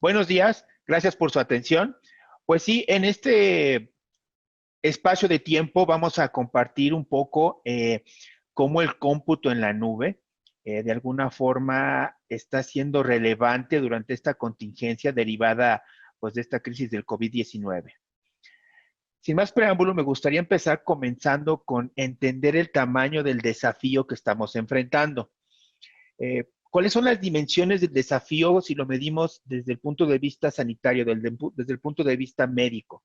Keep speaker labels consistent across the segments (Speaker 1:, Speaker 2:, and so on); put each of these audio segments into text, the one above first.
Speaker 1: Buenos días, gracias por su atención. Pues sí, en este espacio de tiempo vamos a compartir un poco cómo el cómputo en la nube de alguna forma está siendo relevante durante esta contingencia derivada pues de esta crisis del COVID-19. Sin más preámbulo, me gustaría empezar comenzando con entender el tamaño del desafío que estamos enfrentando. ¿Cuáles son las dimensiones del desafío si lo medimos desde el punto de vista sanitario, desde el punto de vista médico?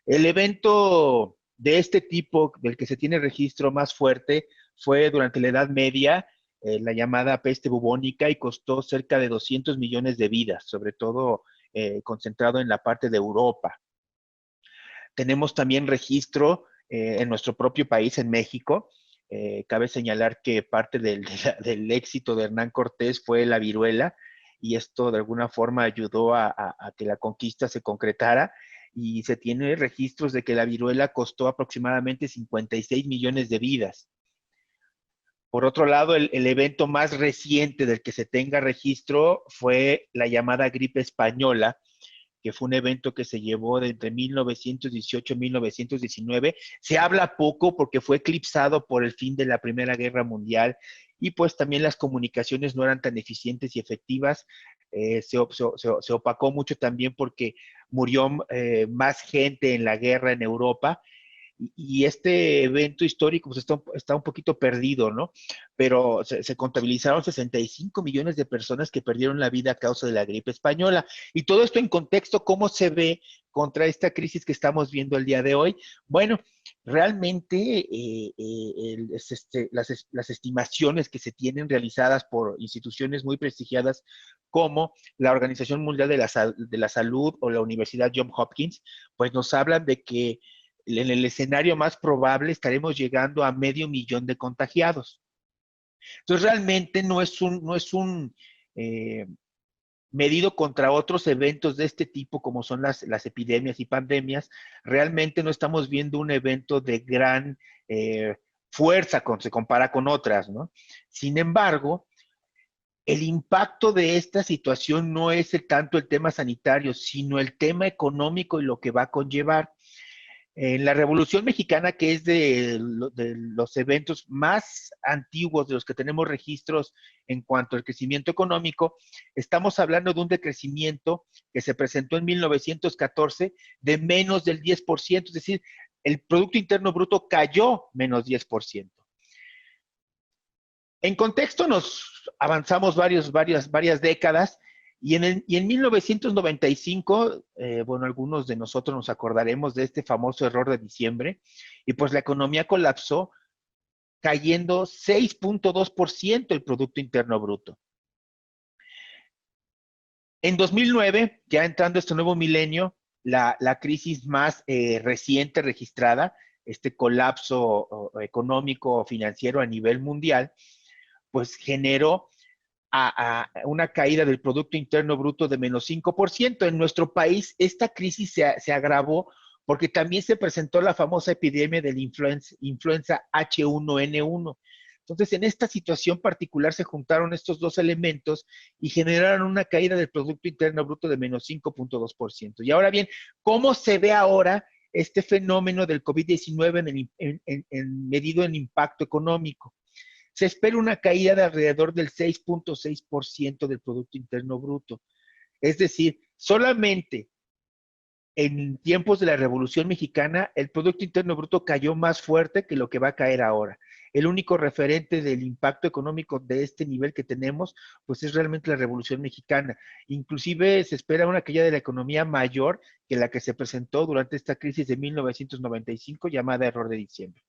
Speaker 1: El evento de este tipo, del que se tiene registro más fuerte, fue durante la Edad Media, la llamada peste bubónica, y costó cerca de 200 millones de vidas, sobre todo concentrado en la parte de Europa. Tenemos también registro en nuestro propio país, en México. Cabe señalar que parte del éxito de Hernán Cortés fue la viruela, y esto de alguna forma ayudó a que la conquista se concretara, y se tiene registros de que la viruela costó aproximadamente 56 millones de vidas. Por otro lado, el evento más reciente del que se tenga registro fue la llamada gripe española, que fue un evento que se llevó de entre 1918 y 1919. Se habla poco porque fue eclipsado por el fin de la Primera Guerra Mundial, y pues también las comunicaciones no eran tan eficientes y efectivas. Se opacó mucho también porque murió más gente en la guerra en Europa, y este evento histórico pues está un poquito perdido, ¿no? Pero se contabilizaron 65 millones de personas que perdieron la vida a causa de la gripe española. Y todo esto en contexto, ¿cómo se ve contra esta crisis que estamos viendo el día de hoy? Bueno, realmente las estimaciones que se tienen realizadas por instituciones muy prestigiadas como la Organización Mundial de la Salud o la Universidad Johns Hopkins, pues nos hablan de que en el escenario más probable estaremos llegando a 500,000 de contagiados. Entonces, realmente no es un eh, medido contra otros eventos de este tipo, como son las epidemias y pandemias. Realmente no estamos viendo un evento de gran fuerza cuando se compara con otras, ¿no? Sin embargo, el impacto de esta situación no es tanto el tema sanitario, sino el tema económico y lo que va a conllevar. En la Revolución Mexicana, que es de los eventos más antiguos de los que tenemos registros en cuanto al crecimiento económico, estamos hablando de un decrecimiento que se presentó en 1914 de menos del 10%, es decir, el Producto Interno Bruto cayó menos 10%. En contexto nos avanzamos varias décadas, y en 1995, bueno, algunos de nosotros nos acordaremos de este famoso error de diciembre, y pues la economía colapsó, cayendo 6.2% el Producto Interno Bruto. En 2009, ya entrando este nuevo milenio, la crisis más reciente registrada, este colapso económico financiero a nivel mundial, pues generó a una caída del Producto Interno Bruto de menos 5%. En nuestro país, esta crisis se agravó porque también se presentó la famosa epidemia de la influenza H1N1. Entonces, en esta situación particular se juntaron estos dos elementos y generaron una caída del Producto Interno Bruto de menos 5.2%. Y ahora bien, ¿cómo se ve ahora este fenómeno del COVID-19 medido en impacto económico? Se espera una caída de alrededor del 6.6% del Producto Interno Bruto. Es decir, solamente en tiempos de la Revolución Mexicana, el Producto Interno Bruto cayó más fuerte que lo que va a caer ahora. El único referente del impacto económico de este nivel que tenemos, pues es realmente la Revolución Mexicana. Inclusive se espera una caída de la economía mayor que la que se presentó durante esta crisis de 1995 llamada error de diciembre.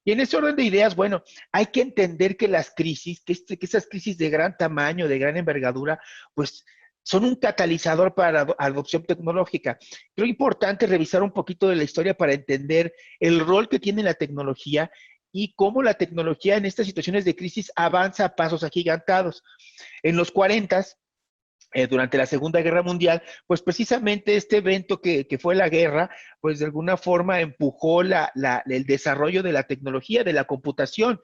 Speaker 1: Y en ese orden de ideas, bueno, hay que entender que las crisis, que esas crisis de gran tamaño, de gran envergadura, pues son un catalizador para la adopción tecnológica. Creo importante revisar un poquito de la historia para entender el rol que tiene la tecnología y cómo la tecnología en estas situaciones de crisis avanza a pasos agigantados. En los 40, durante la Segunda Guerra Mundial, pues precisamente este evento que fue la guerra, pues de alguna forma empujó el desarrollo de la tecnología, de la computación.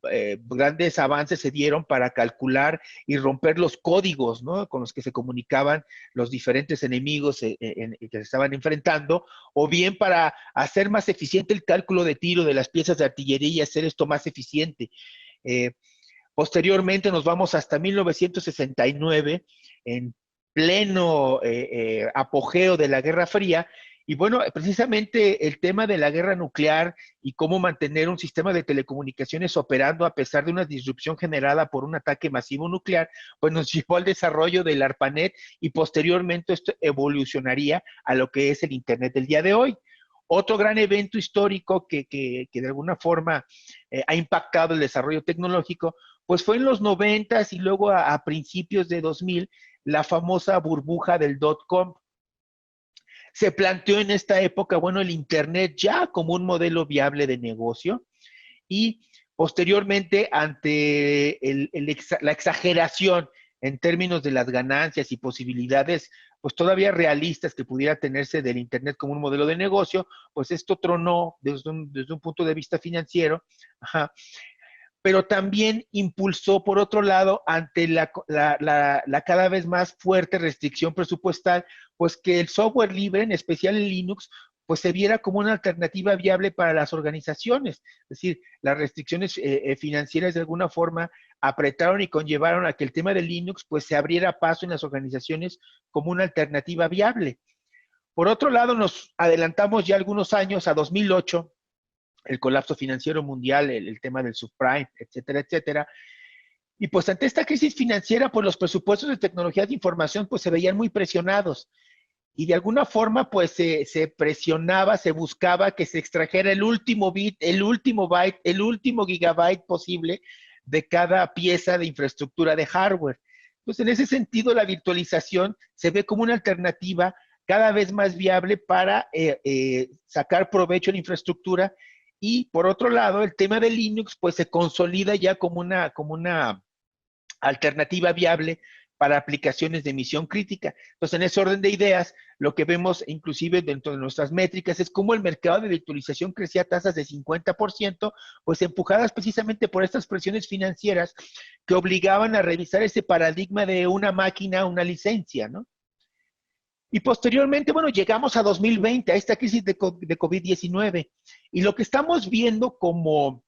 Speaker 1: Grandes avances se dieron para calcular y romper los códigos, ¿no?, con los que se comunicaban los diferentes enemigos que se estaban enfrentando, o bien para hacer más eficiente el cálculo de tiro de las piezas de artillería y hacer esto más eficiente. Eh, Posteriormente nos vamos hasta 1969, en pleno apogeo de la Guerra Fría, y bueno, precisamente el tema de la guerra nuclear y cómo mantener un sistema de telecomunicaciones operando a pesar de una disrupción generada por un ataque masivo nuclear, pues nos llevó al desarrollo del ARPANET, y posteriormente esto evolucionaría a lo que es el Internet del día de hoy. Otro gran evento histórico que de alguna forma ha impactado el desarrollo tecnológico, pues fue en los 90 y luego a principios de 2000, la famosa burbuja del .com. Se planteó en esta época, bueno, el Internet ya como un modelo viable de negocio, y posteriormente ante la exageración en términos de las ganancias y posibilidades, pues todavía realistas que pudiera tenerse del Internet como un modelo de negocio, pues esto tronó desde un punto de vista financiero. Ajá. Pero también impulsó, por otro lado, ante la cada vez más fuerte restricción presupuestal, pues que el software libre, en especial el Linux, pues se viera como una alternativa viable para las organizaciones. Es decir, las restricciones financieras de alguna forma apretaron y conllevaron a que el tema de Linux pues se abriera paso en las organizaciones como una alternativa viable. Por otro lado, nos adelantamos ya algunos años a 2008, el colapso financiero mundial, el tema del subprime, etcétera, etcétera. Y pues ante esta crisis financiera, pues los presupuestos de tecnología de información pues se veían muy presionados, y de alguna forma pues se presionaba, se buscaba que se extrajera el último bit, el último byte, el último gigabyte posible de cada pieza de infraestructura de hardware. Entonces, en ese sentido, la virtualización se ve como una alternativa cada vez más viable para sacar provecho en infraestructura. Y por otro lado, el tema de Linux pues se consolida ya como una alternativa viable para aplicaciones de misión crítica. Entonces, en ese orden de ideas, lo que vemos inclusive dentro de nuestras métricas es cómo el mercado de virtualización crecía a tasas de 50%, pues empujadas precisamente por estas presiones financieras que obligaban a revisar ese paradigma de una máquina, una licencia, ¿no? Y posteriormente, bueno, llegamos a 2020, a esta crisis de COVID-19, y lo que estamos viendo como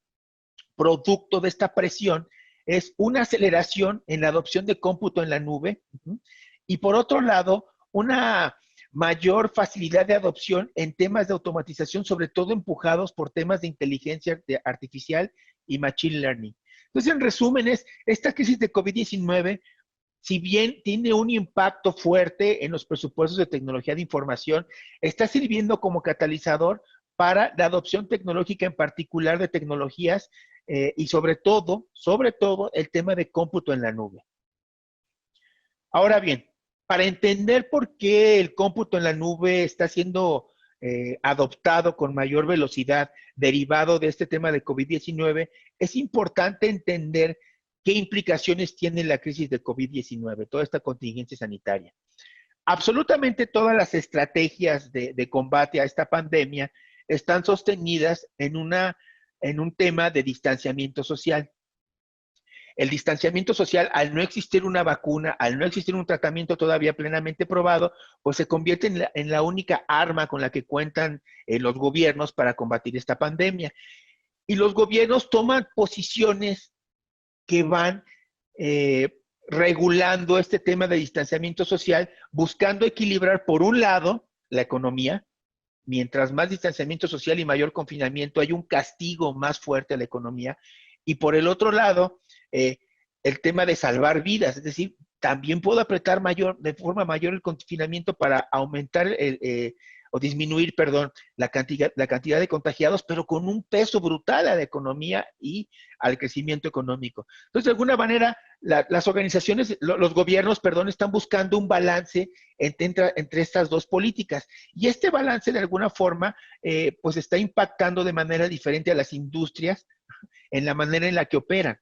Speaker 1: producto de esta presión es una aceleración en la adopción de cómputo en la nube, y por otro lado, una mayor facilidad de adopción en temas de automatización, sobre todo empujados por temas de inteligencia artificial y machine learning. Entonces, en resumen, esta crisis de COVID-19, si bien tiene un impacto fuerte en los presupuestos de tecnología de información, está sirviendo como catalizador para la adopción tecnológica, en particular de tecnologías y sobre todo, el tema de cómputo en la nube. Ahora bien, para entender por qué el cómputo en la nube está siendo adoptado con mayor velocidad derivado de este tema de COVID-19, es importante entender qué implicaciones tiene la crisis de COVID-19, toda esta contingencia sanitaria. Absolutamente todas las estrategias de combate a esta pandemia están sostenidas en un tema de distanciamiento social. El distanciamiento social, al no existir una vacuna, al no existir un tratamiento todavía plenamente probado, pues se convierte en la única arma con la que cuentan los gobiernos para combatir esta pandemia. Y los gobiernos toman posiciones que van regulando este tema de distanciamiento social, buscando equilibrar, por un lado, la economía. Mientras más distanciamiento social y mayor confinamiento, hay un castigo más fuerte a la economía. Y por el otro lado, el tema de salvar vidas, es decir, también puedo apretar de forma mayor el confinamiento para aumentar o disminuir, perdón, la cantidad de contagiados, pero con un peso brutal a la economía y al crecimiento económico. Entonces, de alguna manera, las organizaciones, los gobiernos, perdón, están buscando un balance entre estas dos políticas. Y este balance, de alguna forma, pues está impactando de manera diferente a las industrias en la manera en la que operan.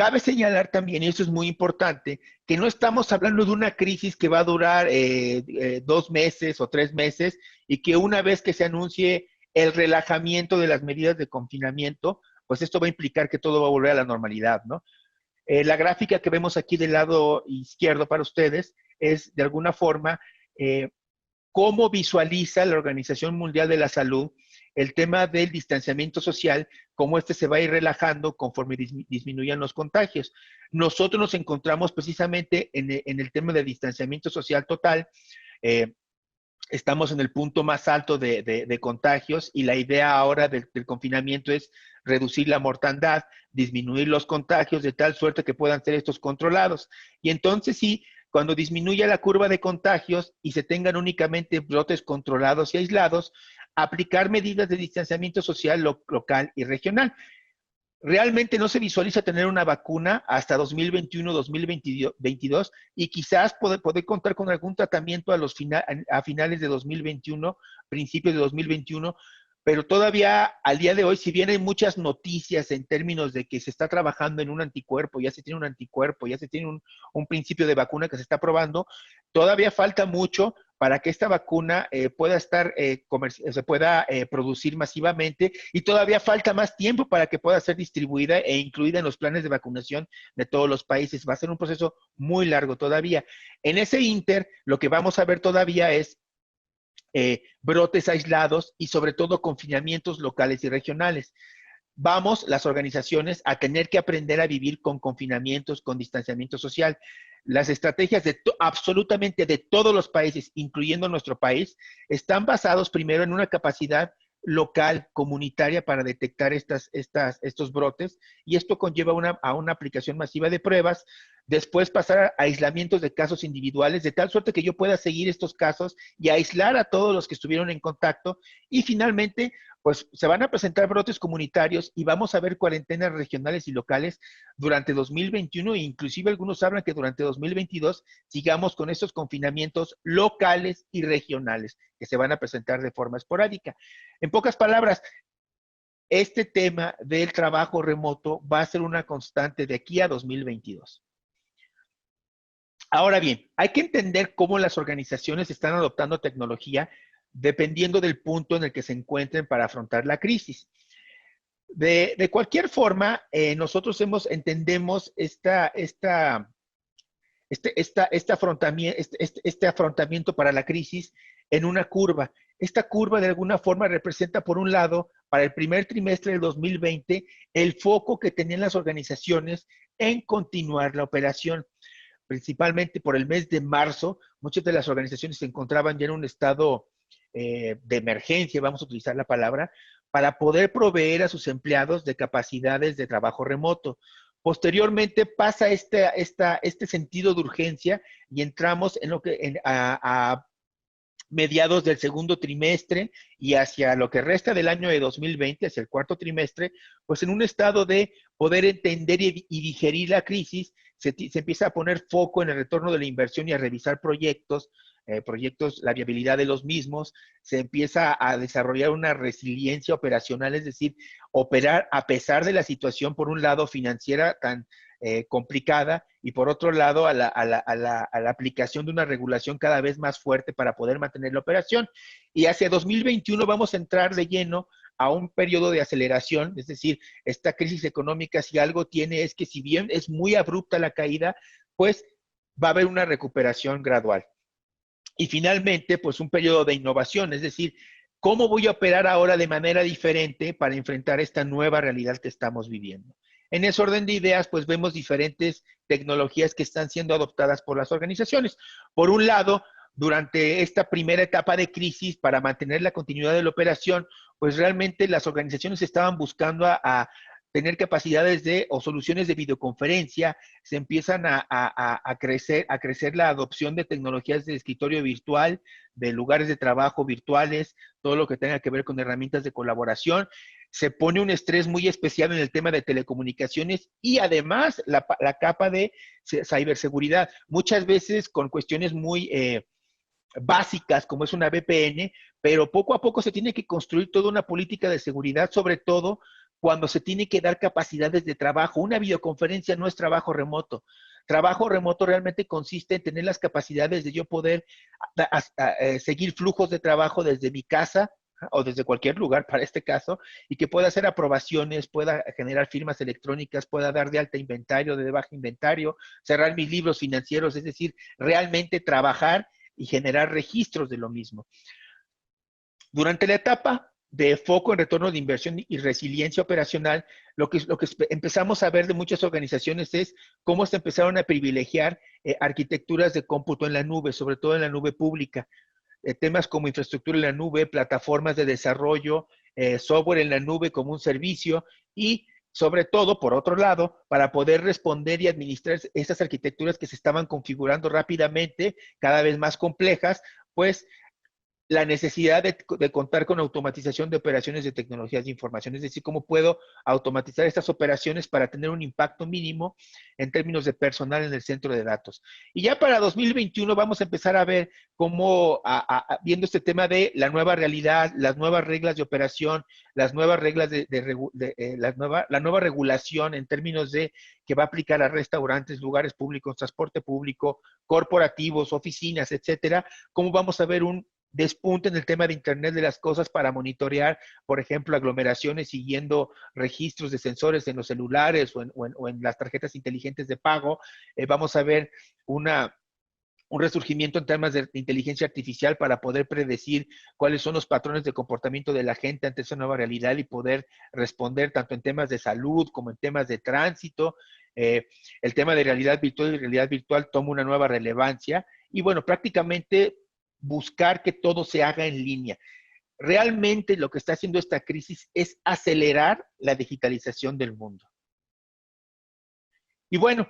Speaker 1: Cabe señalar también, y eso es muy importante, que no estamos hablando de una crisis que va a durar 2 meses o 3 meses y que una vez que se anuncie el relajamiento de las medidas de confinamiento, pues esto va a implicar que todo va a volver a la normalidad, ¿no? La gráfica que vemos aquí del lado izquierdo para ustedes es de alguna forma eh, cómo visualiza la Organización Mundial de la Salud el tema del distanciamiento social, cómo este se va a ir relajando conforme disminuyan los contagios. Nosotros nos encontramos precisamente en el tema de distanciamiento social total. Eh, Estamos en el punto más alto de contagios y la idea ahora del confinamiento es reducir la mortandad, disminuir los contagios de tal suerte que puedan ser estos controlados. Y entonces sí, cuando disminuya la curva de contagios y se tengan únicamente brotes controlados y aislados, aplicar medidas de distanciamiento social local y regional. Realmente no se visualiza tener una vacuna hasta 2021-2022 y quizás poder contar con algún tratamiento a finales de 2021, principios de 2021, pero todavía al día de hoy, si bien hay muchas noticias en términos de que se está trabajando en un anticuerpo, ya se tiene un anticuerpo, ya se tiene un principio de vacuna que se está probando, todavía falta mucho para que esta vacuna pueda estar, se pueda producir masivamente y todavía falta más tiempo para que pueda ser distribuida e incluida en los planes de vacunación de todos los países. Va a ser un proceso muy largo todavía. En ese inter, lo que vamos a ver todavía es brotes aislados y sobre todo confinamientos locales y regionales. Vamos, las organizaciones, a tener que aprender a vivir con confinamientos, con distanciamiento social. Las estrategias de absolutamente de todos los países, incluyendo nuestro país, están basados primero en una capacidad local, comunitaria, para detectar estos brotes, y esto conlleva a una aplicación masiva de pruebas, después pasar a aislamientos de casos individuales, de tal suerte que yo pueda seguir estos casos y aislar a todos los que estuvieron en contacto, y finalmente pues se van a presentar brotes comunitarios y vamos a ver cuarentenas regionales y locales durante 2021 e inclusive algunos hablan que durante 2022 sigamos con estos confinamientos locales y regionales que se van a presentar de forma esporádica. En pocas palabras, este tema del trabajo remoto va a ser una constante de aquí a 2022. Ahora bien, hay que entender cómo las organizaciones están adoptando tecnología dependiendo del punto en el que se encuentren para afrontar la crisis. De cualquier forma, nosotros entendemos este afrontamiento para la crisis en una curva. Esta curva de alguna forma representa, por un lado, para el primer trimestre del 2020, el foco que tenían las organizaciones en continuar la operación. Principalmente por el mes de marzo, muchas de las organizaciones se encontraban ya en un estado de emergencia, vamos a utilizar la palabra, para poder proveer a sus empleados de capacidades de trabajo remoto. Posteriormente pasa este sentido de urgencia y entramos en a mediados del segundo trimestre y hacia lo que resta del año de 2020, hacia el cuarto trimestre, pues en un estado de poder entender y digerir la crisis, se empieza a poner foco en el retorno de la inversión y a revisar proyectos, la viabilidad de los mismos, se empieza a desarrollar una resiliencia operacional, es decir, operar a pesar de la situación, por un lado, financiera tan complicada y por otro lado a la aplicación de una regulación cada vez más fuerte para poder mantener la operación. Y hacia 2021 vamos a entrar de lleno a un periodo de aceleración, es decir, esta crisis económica si algo tiene es que si bien es muy abrupta la caída, pues va a haber una recuperación gradual. Y finalmente, pues un periodo de innovación, es decir, ¿cómo voy a operar ahora de manera diferente para enfrentar esta nueva realidad que estamos viviendo? En ese orden de ideas, pues vemos diferentes tecnologías que están siendo adoptadas por las organizaciones. Por un lado, durante esta primera etapa de crisis, para mantener la continuidad de la operación, pues realmente las organizaciones estaban buscando a tener capacidades o soluciones de videoconferencia, se empiezan a crecer la adopción de tecnologías de escritorio virtual, de lugares de trabajo virtuales, todo lo que tenga que ver con herramientas de colaboración. Se pone un estrés muy especial en el tema de telecomunicaciones y además la capa de ciberseguridad, muchas veces con cuestiones muy básicas como es una VPN, pero poco a poco se tiene que construir toda una política de seguridad, sobre todo cuando se tiene que dar capacidades de trabajo. Una videoconferencia no es trabajo remoto. Trabajo remoto realmente consiste en tener las capacidades de yo poder seguir flujos de trabajo desde mi casa o desde cualquier lugar para este caso, y que pueda hacer aprobaciones, pueda generar firmas electrónicas, pueda dar de alta inventario, de baja inventario, cerrar mis libros financieros, es decir, realmente trabajar y generar registros de lo mismo. Durante la etapa de foco en retorno de inversión y resiliencia operacional, lo que empezamos a ver de muchas organizaciones es cómo se empezaron a privilegiar arquitecturas de cómputo en la nube, sobre todo en la nube pública. Temas como infraestructura en la nube, plataformas de desarrollo, software en la nube como un servicio y sobre todo, por otro lado, para poder responder y administrar esas arquitecturas que se estaban configurando rápidamente, cada vez más complejas, pues la necesidad de contar con automatización de operaciones de tecnologías de información, es decir, cómo puedo automatizar estas operaciones para tener un impacto mínimo en términos de personal en el centro de datos. Y ya para 2021 vamos a empezar a ver cómo, viendo este tema de la nueva realidad, las nuevas reglas de operación, las nuevas reglas la nueva regulación en términos de que va a aplicar a restaurantes, lugares públicos, transporte público, corporativos, oficinas, etcétera, cómo vamos a ver un despunte en el tema de Internet de las cosas para monitorear, por ejemplo, aglomeraciones siguiendo registros de sensores en los celulares o en las tarjetas inteligentes de pago. Vamos a ver un resurgimiento en temas de inteligencia artificial para poder predecir cuáles son los patrones de comportamiento de la gente ante esa nueva realidad y poder responder tanto en temas de salud como en temas de tránsito. El tema de realidad virtual y realidad virtual toma una nueva relevancia y bueno, prácticamente buscar que todo se haga en línea. Realmente lo que está haciendo esta crisis es acelerar la digitalización del mundo. Y bueno,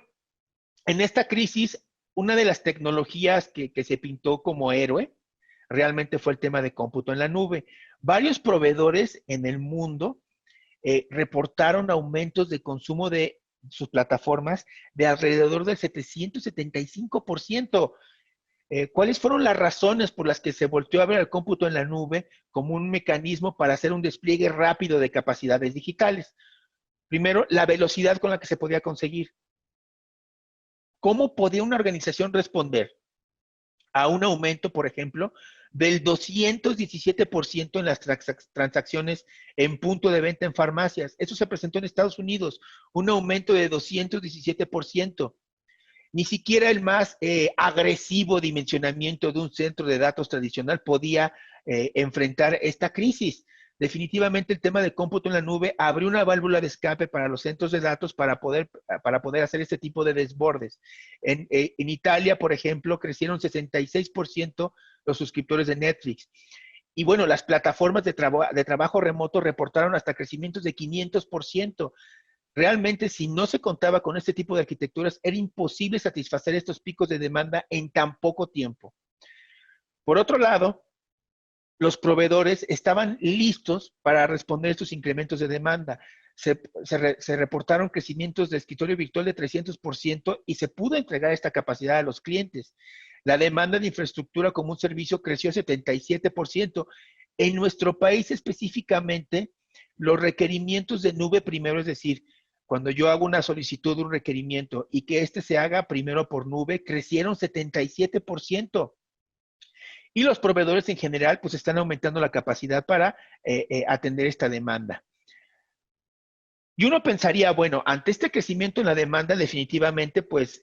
Speaker 1: en esta crisis, una de las tecnologías que se pintó como héroe realmente fue el tema de cómputo en la nube. Varios proveedores en el mundo reportaron aumentos de consumo de sus plataformas de alrededor del 775%. ¿Cuáles fueron las razones por las que se volteó a ver el cómputo en la nube como un mecanismo para hacer un despliegue rápido de capacidades digitales? Primero, la velocidad con la que se podía conseguir. ¿Cómo podía una organización responder a un aumento, por ejemplo, del 217% en las transacciones en punto de venta en farmacias? Eso se presentó en Estados Unidos, un aumento de 217%. Ni siquiera el más agresivo dimensionamiento de un centro de datos tradicional podía enfrentar esta crisis. Definitivamente el tema de cómputo en la nube abrió una válvula de escape para los centros de datos para poder hacer este tipo de desbordes. En Italia, por ejemplo, crecieron 66% los suscriptores de Netflix. Y bueno, las plataformas de trabajo remoto reportaron hasta crecimientos de 500%. Realmente, si no se contaba con este tipo de arquitecturas, era imposible satisfacer estos picos de demanda en tan poco tiempo. Por otro lado, los proveedores estaban listos para responder a estos incrementos de demanda. Se reportaron crecimientos de escritorio virtual de 300% y se pudo entregar esta capacidad a los clientes. La demanda de infraestructura como un servicio creció 77%. En nuestro país específicamente, los requerimientos de nube primero, es decir, cuando yo hago una solicitud de un requerimiento y que este se haga primero por nube, crecieron 77%. Y los proveedores en general, pues están aumentando la capacidad para atender esta demanda. Y uno pensaría, bueno, ante este crecimiento en la demanda, definitivamente, pues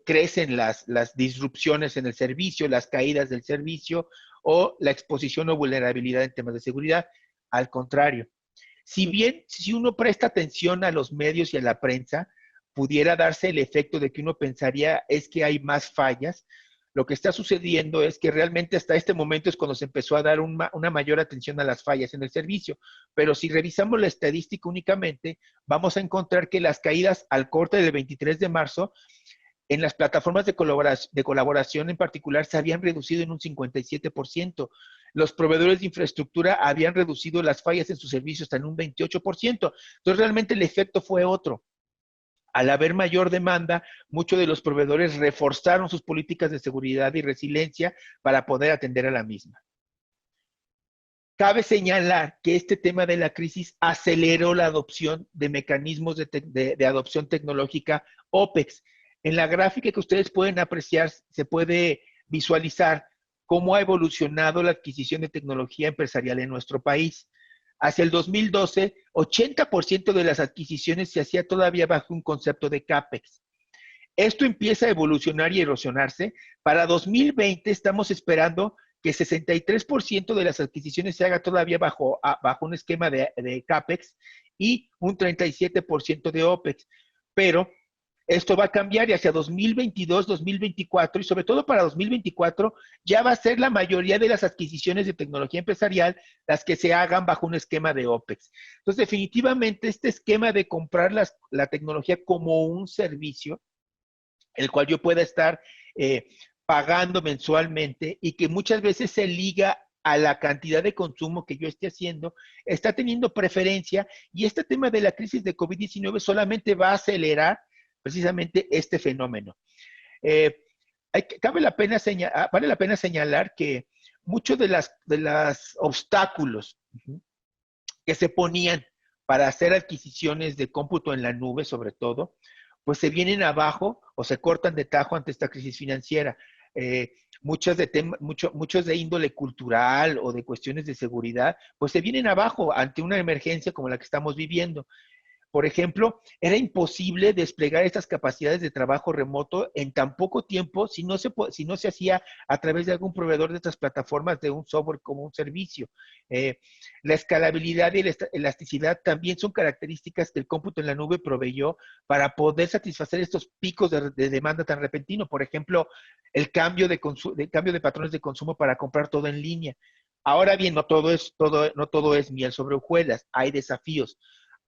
Speaker 1: crecen las disrupciones en el servicio, las caídas del servicio o la exposición o vulnerabilidad en temas de seguridad. Al contrario, si bien, si uno presta atención a los medios y a la prensa, pudiera darse el efecto de que uno pensaría es que hay más fallas. Lo que está sucediendo es que realmente hasta este momento es cuando se empezó a dar una mayor atención a las fallas en el servicio. Pero si revisamos la estadística únicamente, vamos a encontrar que las caídas al corte del 23 de marzo en las plataformas de colaboración en particular se habían reducido en un 57%. Los proveedores de infraestructura habían reducido las fallas en sus servicios hasta en un 28%. Entonces, realmente el efecto fue otro. Al haber mayor demanda, muchos de los proveedores reforzaron sus políticas de seguridad y resiliencia para poder atender a la misma. Cabe señalar que este tema de la crisis aceleró la adopción de mecanismos de adopción tecnológica OPEX. En la gráfica que ustedes pueden apreciar, se puede visualizar cómo ha evolucionado la adquisición de tecnología empresarial en nuestro país. Hacia el 2012, 80% de las adquisiciones se hacía todavía bajo un concepto de CAPEX. Esto empieza a evolucionar y erosionarse. Para 2020 estamos esperando que 63% de las adquisiciones se haga todavía bajo un esquema de CAPEX y un 37% de OPEX. Pero esto va a cambiar y hacia 2022, 2024 y sobre todo para 2024 ya va a ser la mayoría de las adquisiciones de tecnología empresarial las que se hagan bajo un esquema de OPEX. Entonces, definitivamente este esquema de comprar la tecnología como un servicio, el cual yo pueda estar pagando mensualmente y que muchas veces se liga a la cantidad de consumo que yo esté haciendo, está teniendo preferencia y este tema de la crisis de COVID-19 solamente va a acelerar precisamente este fenómeno. Vale la pena señalar que muchos de las obstáculos que se ponían para hacer adquisiciones de cómputo en la nube, sobre todo, pues se vienen abajo o se cortan de tajo ante esta crisis financiera. Muchos de índole cultural o de cuestiones de seguridad, pues se vienen abajo ante una emergencia como la que estamos viviendo. Por ejemplo, era imposible desplegar estas capacidades de trabajo remoto en tan poco tiempo si no se hacía a través de algún proveedor de estas plataformas de un software como un servicio. La escalabilidad y la elasticidad también son características que el cómputo en la nube proveyó para poder satisfacer estos picos de demanda tan repentino. Por ejemplo, el cambio de patrones de consumo para comprar todo en línea. Ahora bien, no todo es miel sobre hojuelas, hay desafíos.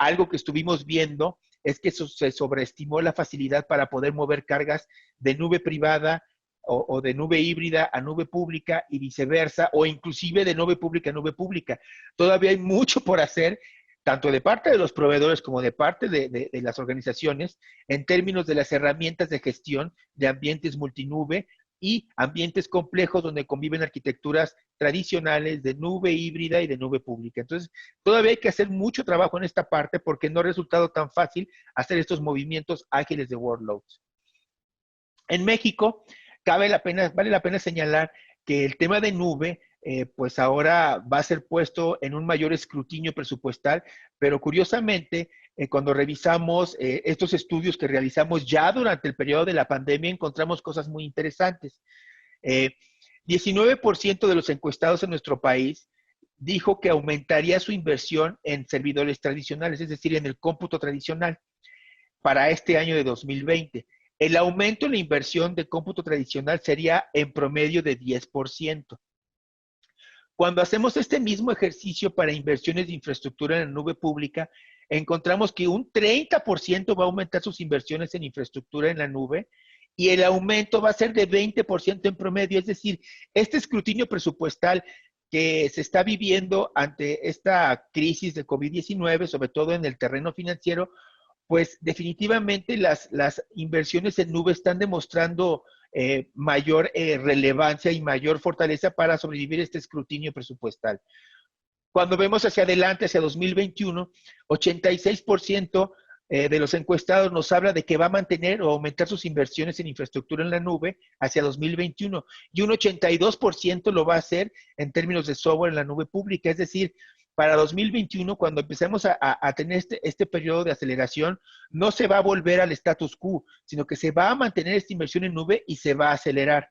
Speaker 1: Algo que estuvimos viendo es que se sobreestimó la facilidad para poder mover cargas de nube privada o de nube híbrida a nube pública y viceversa, o inclusive de nube pública a nube pública. Todavía hay mucho por hacer, tanto de parte de los proveedores como de parte de las organizaciones, en términos de las herramientas de gestión de ambientes multinube y ambientes complejos donde conviven arquitecturas tradicionales de nube híbrida y de nube pública. Entonces, todavía hay que hacer mucho trabajo en esta parte porque no ha resultado tan fácil hacer estos movimientos ágiles de workloads. En México, vale la pena señalar que el tema de nube, pues ahora va a ser puesto en un mayor escrutinio presupuestal, pero curiosamente, cuando revisamos estos estudios que realizamos ya durante el periodo de la pandemia, encontramos cosas muy interesantes. 19% de los encuestados en nuestro país dijo que aumentaría su inversión en servidores tradicionales, es decir, en el cómputo tradicional para este año de 2020. El aumento en la inversión de cómputo tradicional sería en promedio de 10%. Cuando hacemos este mismo ejercicio para inversiones de infraestructura en la nube pública, encontramos que un 30% va a aumentar sus inversiones en infraestructura en la nube y el aumento va a ser de 20% en promedio. Es decir, este escrutinio presupuestal que se está viviendo ante esta crisis de COVID-19, sobre todo en el terreno financiero, pues definitivamente las inversiones en nube están demostrando mayor relevancia y mayor fortaleza para sobrevivir este escrutinio presupuestal. Cuando vemos hacia adelante, hacia 2021, 86% de los encuestados nos habla de que va a mantener o aumentar sus inversiones en infraestructura en la nube hacia 2021 y un 82% lo va a hacer en términos de software en la nube pública. Es decir, para 2021, cuando empecemos a tener este periodo de aceleración, no se va a volver al status quo, sino que se va a mantener esta inversión en nube y se va a acelerar.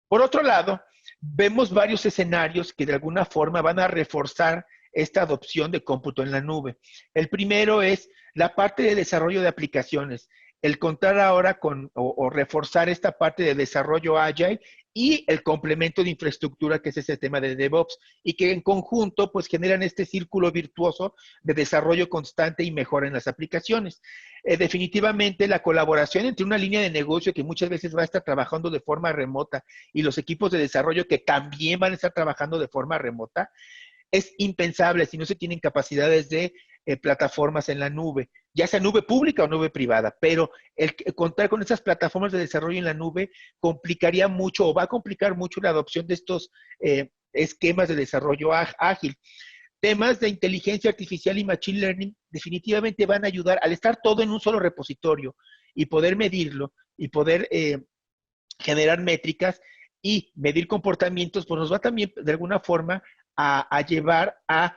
Speaker 1: Por otro lado, vemos varios escenarios que de alguna forma van a reforzar esta adopción de cómputo en la nube. El primero es la parte de desarrollo de aplicaciones, el contar ahora con o reforzar esta parte de desarrollo agile y el complemento de infraestructura que es ese tema de DevOps y que en conjunto pues generan este círculo virtuoso de desarrollo constante y mejora en las aplicaciones. Definitivamente la colaboración entre una línea de negocio que muchas veces va a estar trabajando de forma remota y los equipos de desarrollo que también van a estar trabajando de forma remota es impensable si no se tienen capacidades de plataformas en la nube. ya sea nube pública o nube privada, pero contar con estas plataformas de desarrollo en la nube complicaría mucho o va a complicar mucho la adopción de estos esquemas de desarrollo ágil. Temas de inteligencia artificial y machine learning definitivamente van a ayudar al estar todo en un solo repositorio y poder medirlo y poder generar métricas y medir comportamientos, pues nos va también de alguna forma a llevar a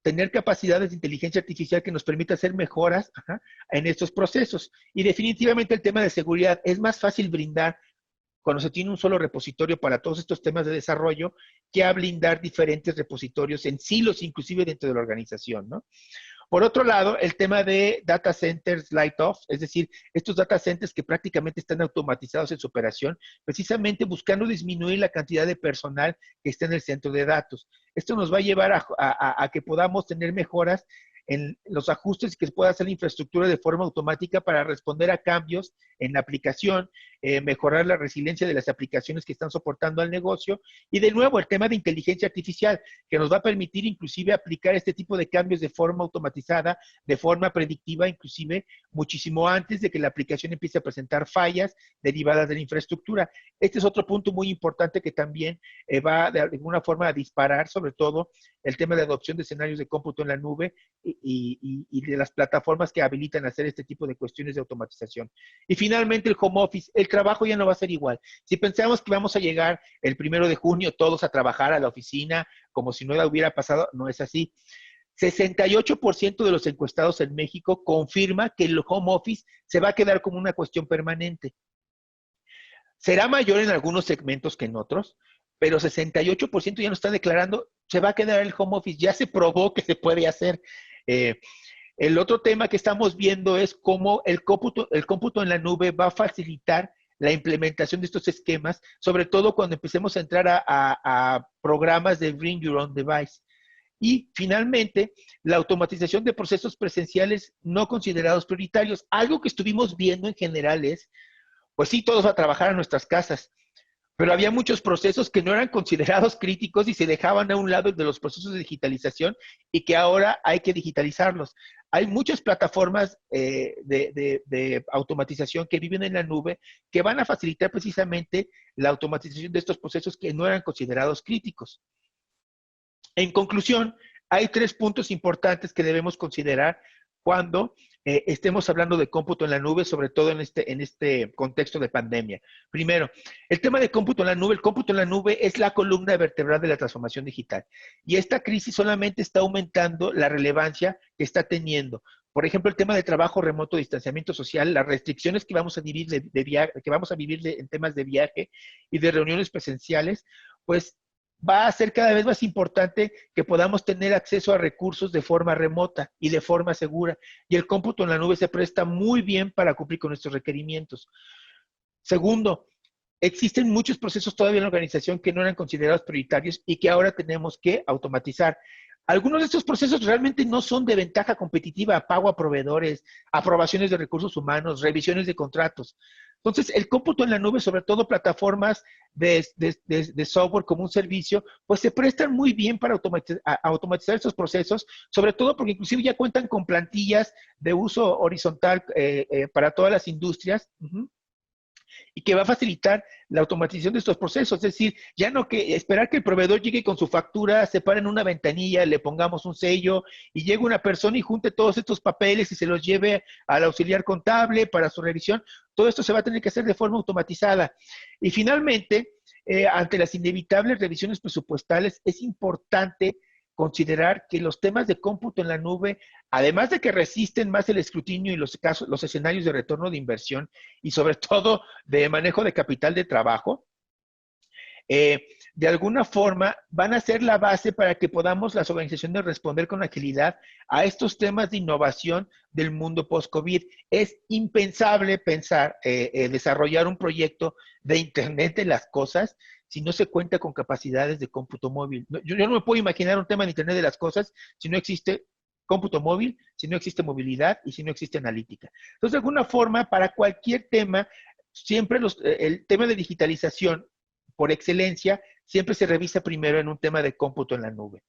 Speaker 1: tener capacidades de inteligencia artificial que nos permita hacer mejoras en estos procesos. Y definitivamente el tema de seguridad es más fácil brindar cuando se tiene un solo repositorio para todos estos temas de desarrollo que a blindar diferentes repositorios en silos, inclusive dentro de la organización, ¿no? Por otro lado, el tema de data centers light off, es decir, estos data centers que prácticamente están automatizados en su operación, precisamente buscando disminuir la cantidad de personal que está en el centro de datos. Esto nos va a llevar a que podamos tener mejoras en los ajustes y que se pueda hacer la infraestructura de forma automática para responder a cambios en la aplicación, mejorar la resiliencia de las aplicaciones que están soportando al negocio y de nuevo el tema de inteligencia artificial que nos va a permitir inclusive aplicar este tipo de cambios de forma automatizada, de forma predictiva, inclusive muchísimo antes de que la aplicación empiece a presentar fallas derivadas de la infraestructura. Este es otro punto muy importante que también va de alguna forma a disparar sobre todo el tema de adopción de escenarios de cómputo en la nube y de las plataformas que habilitan hacer este tipo de cuestiones de automatización. Y finalmente el home office, el trabajo ya no va a ser igual. Si pensamos que vamos a llegar el 1 de junio todos a trabajar a la oficina como si nada hubiera pasado, no es así. 68% de los encuestados en México confirma que el home office se va a quedar como una cuestión permanente. Será mayor en algunos segmentos que en otros, pero 68% ya nos está declarando, se va a quedar el home office, ya se probó que se puede hacer. El otro tema que estamos viendo es cómo el cómputo en la nube va a facilitar la implementación de estos esquemas, sobre todo cuando empecemos a entrar a programas de Bring Your Own Device. Y finalmente, la automatización de procesos presenciales no considerados prioritarios. Algo que estuvimos viendo en general es, pues sí, todos a trabajar a nuestras casas, pero había muchos procesos que no eran considerados críticos y se dejaban a un lado de los procesos de digitalización y que ahora hay que digitalizarlos. Hay muchas plataformas de automatización que viven en la nube que van a facilitar precisamente la automatización de estos procesos que no eran considerados críticos. En conclusión, hay 3 puntos importantes que debemos considerar cuando estemos hablando de cómputo en la nube, sobre todo en este contexto de pandemia. Primero, el tema de cómputo en la nube. El cómputo en la nube es la columna vertebral de la transformación digital. Y esta crisis solamente está aumentando la relevancia que está teniendo. Por ejemplo, el tema de trabajo remoto, distanciamiento social, las restricciones que vamos a vivir, en temas de viaje y de reuniones presenciales, pues va a ser cada vez más importante que podamos tener acceso a recursos de forma remota y de forma segura. Y el cómputo en la nube se presta muy bien para cumplir con estos requerimientos. Segundo, existen muchos procesos todavía en la organización que no eran considerados prioritarios y que ahora tenemos que automatizar. Algunos de estos procesos realmente no son de ventaja competitiva, pago a proveedores, aprobaciones de recursos humanos, revisiones de contratos. Entonces, el cómputo en la nube, sobre todo plataformas de software como un servicio, pues se prestan muy bien para automatizar estos procesos, sobre todo porque inclusive ya cuentan con plantillas de uso horizontal para todas las industrias. Y que va a facilitar la automatización de estos procesos. Es decir, ya no que esperar que el proveedor llegue con su factura, se pare en una ventanilla, le pongamos un sello y llegue una persona y junte todos estos papeles y se los lleve al auxiliar contable para su revisión. Todo esto se va a tener que hacer de forma automatizada. Y finalmente, ante las inevitables revisiones presupuestales, es importante considerar que los temas de cómputo en la nube, además de que resisten más el escrutinio y los escenarios de retorno de inversión y sobre todo de manejo de capital de trabajo, de alguna forma van a ser la base para que podamos las organizaciones responder con agilidad a estos temas de innovación del mundo post-COVID. Es impensable pensar, desarrollar un proyecto de Internet de las cosas si no se cuenta con capacidades de cómputo móvil. Yo no me puedo imaginar un tema de Internet de las cosas si no existe cómputo móvil, si no existe movilidad y si no existe analítica. Entonces, de alguna forma, para cualquier tema, siempre el tema de digitalización, por excelencia, siempre se revisa primero en un tema de cómputo en la nube.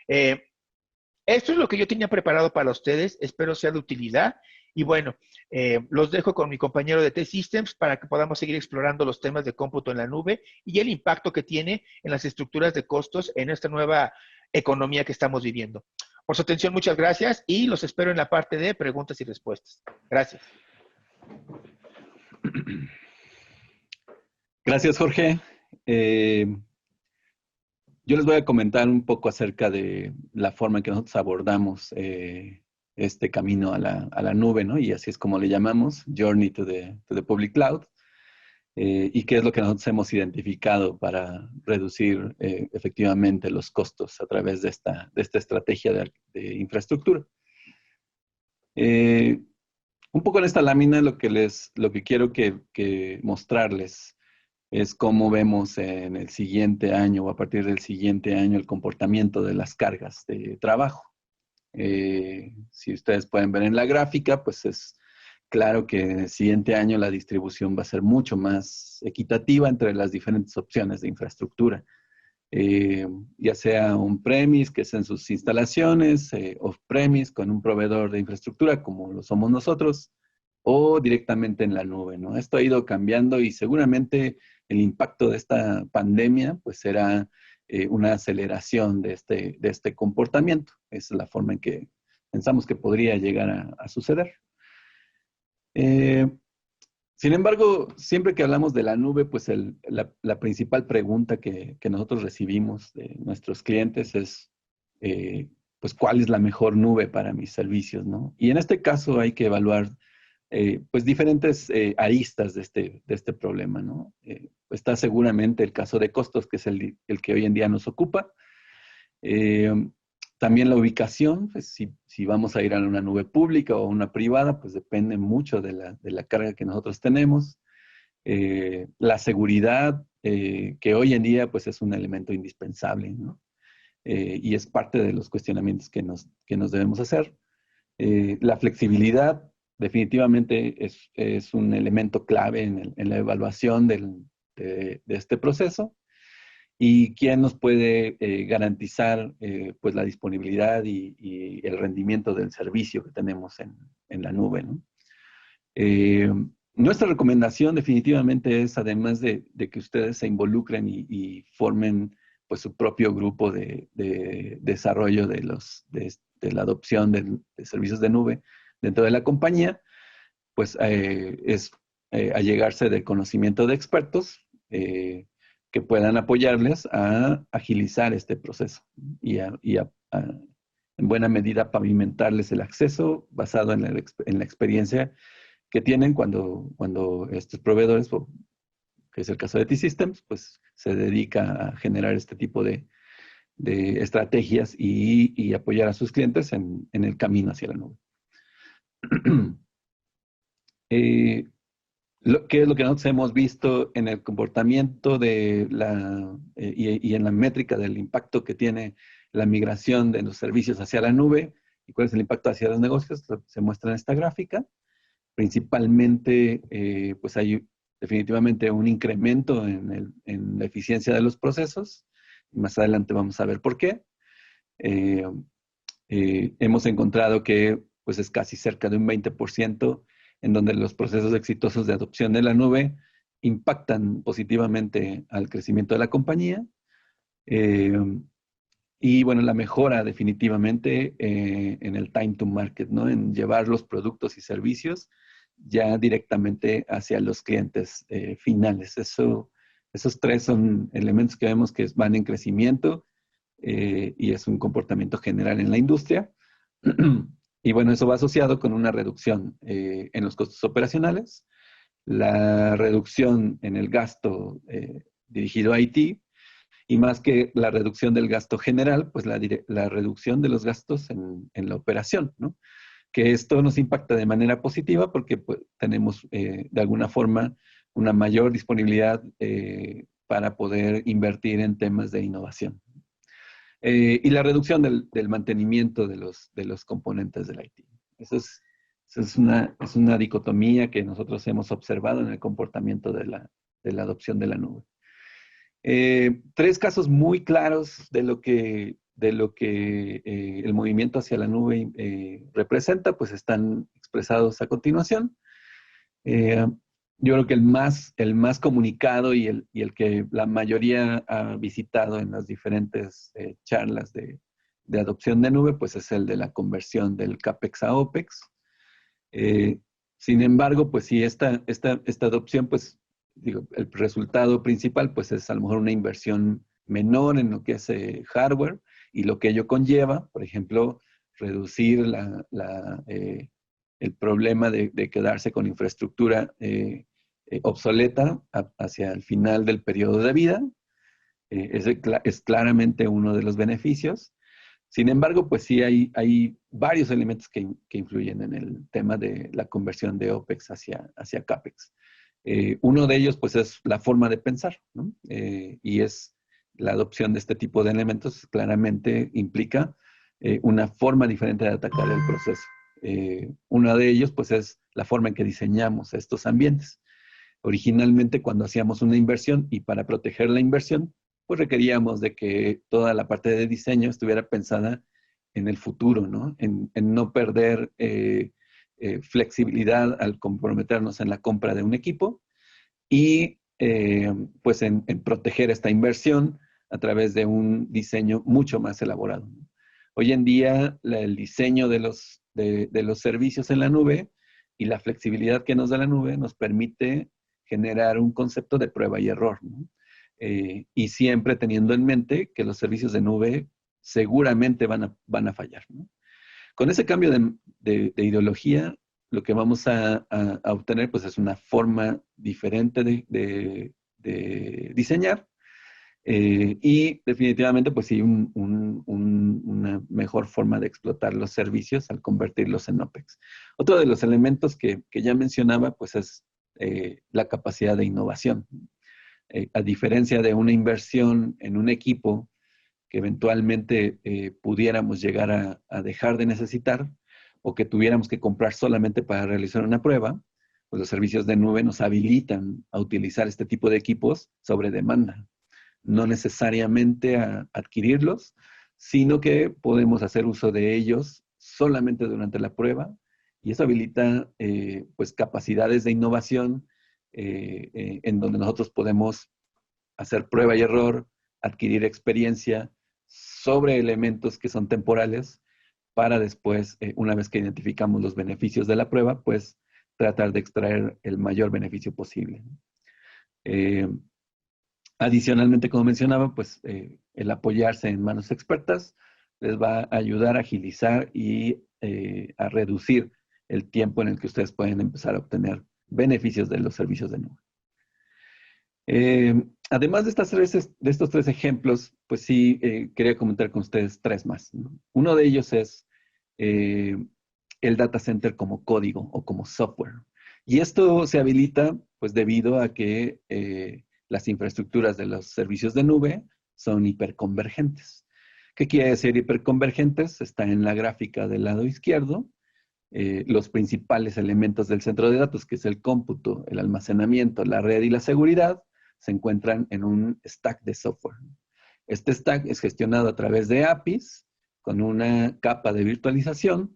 Speaker 1: Esto es lo que yo tenía preparado para ustedes, espero sea de utilidad Y bueno, los dejo con mi compañero de T-Systems para que podamos seguir explorando los temas de cómputo en la nube y el impacto que tiene en las estructuras de costos en esta nueva economía que estamos viviendo. Por su atención, muchas gracias y los espero en la parte de preguntas y respuestas. Gracias.
Speaker 2: Gracias, Jorge. Yo les voy a comentar un poco acerca de la forma en que nosotros abordamos este camino a la nube, ¿no? Y así es como le llamamos, Journey to the Public Cloud. Y qué es lo que nosotros hemos identificado para reducir efectivamente los costos a través de esta estrategia de infraestructura. Un poco en esta lámina lo que quiero que mostrarles es cómo vemos en el siguiente año o a partir del siguiente año el comportamiento de las cargas de trabajo. Si ustedes pueden ver en la gráfica, pues es claro que en el siguiente año la distribución va a ser mucho más equitativa entre las diferentes opciones de infraestructura. Ya sea on-premise, que es en sus instalaciones, off-premise, con un proveedor de infraestructura como lo somos nosotros, o directamente en la nube, ¿no? Esto ha ido cambiando y seguramente el impacto de esta pandemia pues será una aceleración de este comportamiento. Esa es la forma en que pensamos que podría llegar a suceder. Sin embargo, siempre que hablamos de la nube, pues la principal pregunta que nosotros recibimos de nuestros clientes es, pues, ¿cuál es la mejor nube para mis servicios, ¿no? Y en este caso hay que evaluar pues diferentes aristas de este problema, ¿no? Está seguramente el caso de costos, que es el que hoy en día nos ocupa. También la ubicación, pues si vamos a ir a una nube pública o una privada, pues depende mucho de la carga que nosotros tenemos. La seguridad, que hoy en día pues es un elemento indispensable, ¿no? Y es parte de los cuestionamientos que nos debemos hacer. La flexibilidad definitivamente es un elemento clave en la evaluación de este proceso. ¿Y quién nos puede garantizar pues la disponibilidad y el rendimiento del servicio que tenemos en la nube, ¿no? Nuestra recomendación definitivamente es, además de que ustedes se involucren y formen pues su propio grupo de desarrollo de la adopción de servicios de nube dentro de la compañía, pues es allegarse del conocimiento de expertos que puedan apoyarles a agilizar este proceso y en buena medida pavimentarles el acceso basado en la experiencia que tienen cuando estos proveedores, que es el caso de T-Systems, pues se dedica a generar este tipo de estrategias y apoyar a sus clientes en el camino hacia la nube. ¿Qué es lo que nosotros hemos visto en el comportamiento y en la métrica del impacto que tiene la migración de los servicios hacia la nube y cuál es el impacto hacia los negocios? Se muestra en esta gráfica. Principalmente, pues hay definitivamente un incremento en la eficiencia de los procesos. Más adelante vamos a ver por qué. Hemos encontrado que pues es casi cerca de un 20% en donde los procesos exitosos de adopción de la nube impactan positivamente al crecimiento de la compañía. Y bueno, la mejora definitivamente en el time to market, ¿no? En llevar los productos y servicios ya directamente hacia los clientes finales. Esos tres son elementos que vemos que van en crecimiento y es un comportamiento general en la industria. Y bueno, eso va asociado con una reducción en los costos operacionales, la reducción en el gasto dirigido a IT, y más que la reducción del gasto general, pues la reducción de los gastos en la operación, ¿no? Que esto nos impacta de manera positiva porque pues, tenemos de alguna forma una mayor disponibilidad para poder invertir en temas de innovación. Y la reducción del mantenimiento de los componentes del IT. Eso es una dicotomía que nosotros hemos observado en el comportamiento de la adopción de la nube. Tres casos muy claros de lo que de lo que el movimiento hacia la nube representa, pues están expresados a continuación. Yo creo que el más comunicado y el que la mayoría ha visitado en las diferentes charlas de adopción de nube, pues es el de la conversión del CAPEX a OPEX. Sin embargo, pues sí, esta adopción, pues digo, el resultado principal, pues es a lo mejor una inversión menor en lo que es hardware y lo que ello conlleva, por ejemplo, reducir el problema de quedarse con infraestructura obsoleta hacia el final del periodo de vida. Es claramente uno de los beneficios. Sin embargo, pues sí hay varios elementos que influyen en el tema de la conversión de OPEX hacia CAPEX. Uno de ellos, pues, es la forma de pensar, ¿no? Y es la adopción de este tipo de elementos claramente implica una forma diferente de atacar el proceso. Uno de ellos, pues, es la forma en que diseñamos estos ambientes. Originalmente, cuando hacíamos una inversión y para proteger la inversión, pues requeríamos de que toda la parte de diseño estuviera pensada en el futuro, ¿no? En no perder flexibilidad al comprometernos en la compra de un equipo y pues en proteger esta inversión a través de un diseño mucho más elaborado, ¿no? Hoy en día el diseño de los servicios en la nube y la flexibilidad que nos da la nube nos permite generar un concepto de prueba y error, ¿no? Y siempre teniendo en mente que los servicios de nube seguramente van a fallar, ¿no? Con ese cambio de ideología, lo que vamos a obtener pues, es una forma diferente de diseñar y definitivamente pues sí una mejor forma de explotar los servicios al convertirlos en OPEX. Otro de los elementos que ya mencionaba pues es la capacidad de innovación. A diferencia de una inversión en un equipo que eventualmente pudiéramos llegar a dejar de necesitar o que tuviéramos que comprar solamente para realizar una prueba, pues los servicios de nube nos habilitan a utilizar este tipo de equipos sobre demanda. No necesariamente a adquirirlos, sino que podemos hacer uso de ellos solamente durante la prueba y eso habilita pues capacidades de innovación en donde nosotros podemos hacer prueba y error, adquirir experiencia sobre elementos que son temporales para después, una vez que identificamos los beneficios de la prueba, pues tratar de extraer el mayor beneficio posible. Adicionalmente, como mencionaba, pues el apoyarse en manos expertas les va a ayudar a agilizar y a reducir el tiempo en el que ustedes pueden empezar a obtener beneficios de los servicios de nube. Además de estos tres ejemplos, pues sí, quería comentar con ustedes tres más, ¿no? Uno de ellos es el data center como código o como software. Y esto se habilita pues debido a que las infraestructuras de los servicios de nube son hiperconvergentes. ¿Qué quiere decir hiperconvergentes? Está en la gráfica del lado izquierdo. Los principales elementos del centro de datos, que es el cómputo, el almacenamiento, la red y la seguridad, se encuentran en un stack de software. Este stack es gestionado a través de APIs con una capa de virtualización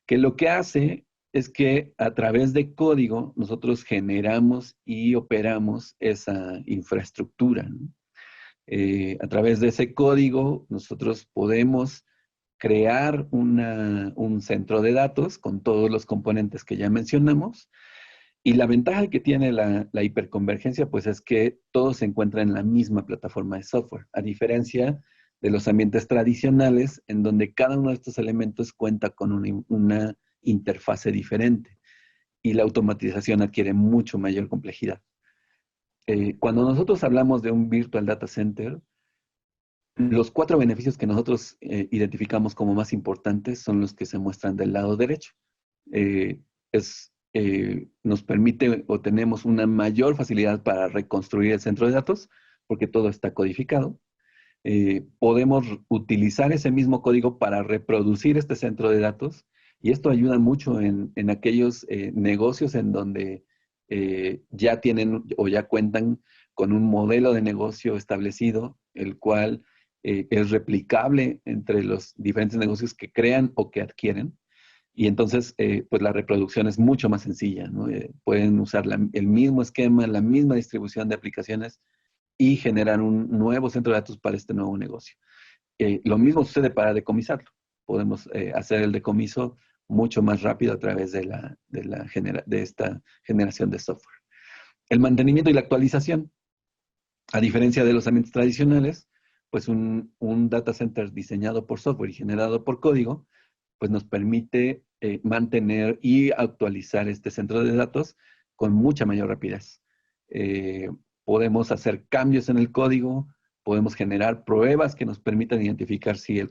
Speaker 2: que lo que hace es que a través de código nosotros generamos y operamos esa infraestructura, ¿no? A través de ese código nosotros podemos crear un centro de datos con todos los componentes que ya mencionamos. Y la ventaja que tiene la hiperconvergencia, pues es que todo se encuentra en la misma plataforma de software, a diferencia de los ambientes tradicionales, en donde cada uno de estos elementos cuenta con una interfase diferente y la automatización adquiere mucho mayor complejidad. Cuando nosotros hablamos de un Virtual Data Center, los 4 beneficios que nosotros identificamos como más importantes son los que se muestran del lado derecho. Nos permite o tenemos una mayor facilidad para reconstruir el centro de datos porque todo está codificado. Podemos utilizar ese mismo código para reproducir este centro de datos y esto ayuda mucho en aquellos negocios en donde ya tienen o ya cuentan con un modelo de negocio establecido, el cual es replicable entre los diferentes negocios que crean o que adquieren. Y entonces, pues la reproducción es mucho más sencilla, ¿no? Pueden usar el mismo esquema, la misma distribución de aplicaciones y generar un nuevo centro de datos para este nuevo negocio. Lo mismo sucede para decomisarlo. Podemos hacer el decomiso mucho más rápido a través de esta generación de software. El mantenimiento y la actualización, a diferencia de los ambientes tradicionales, pues un data center diseñado por software y generado por código, pues nos permite mantener y actualizar este centro de datos con mucha mayor rapidez. Podemos hacer cambios en el código, podemos generar pruebas que nos permitan identificar si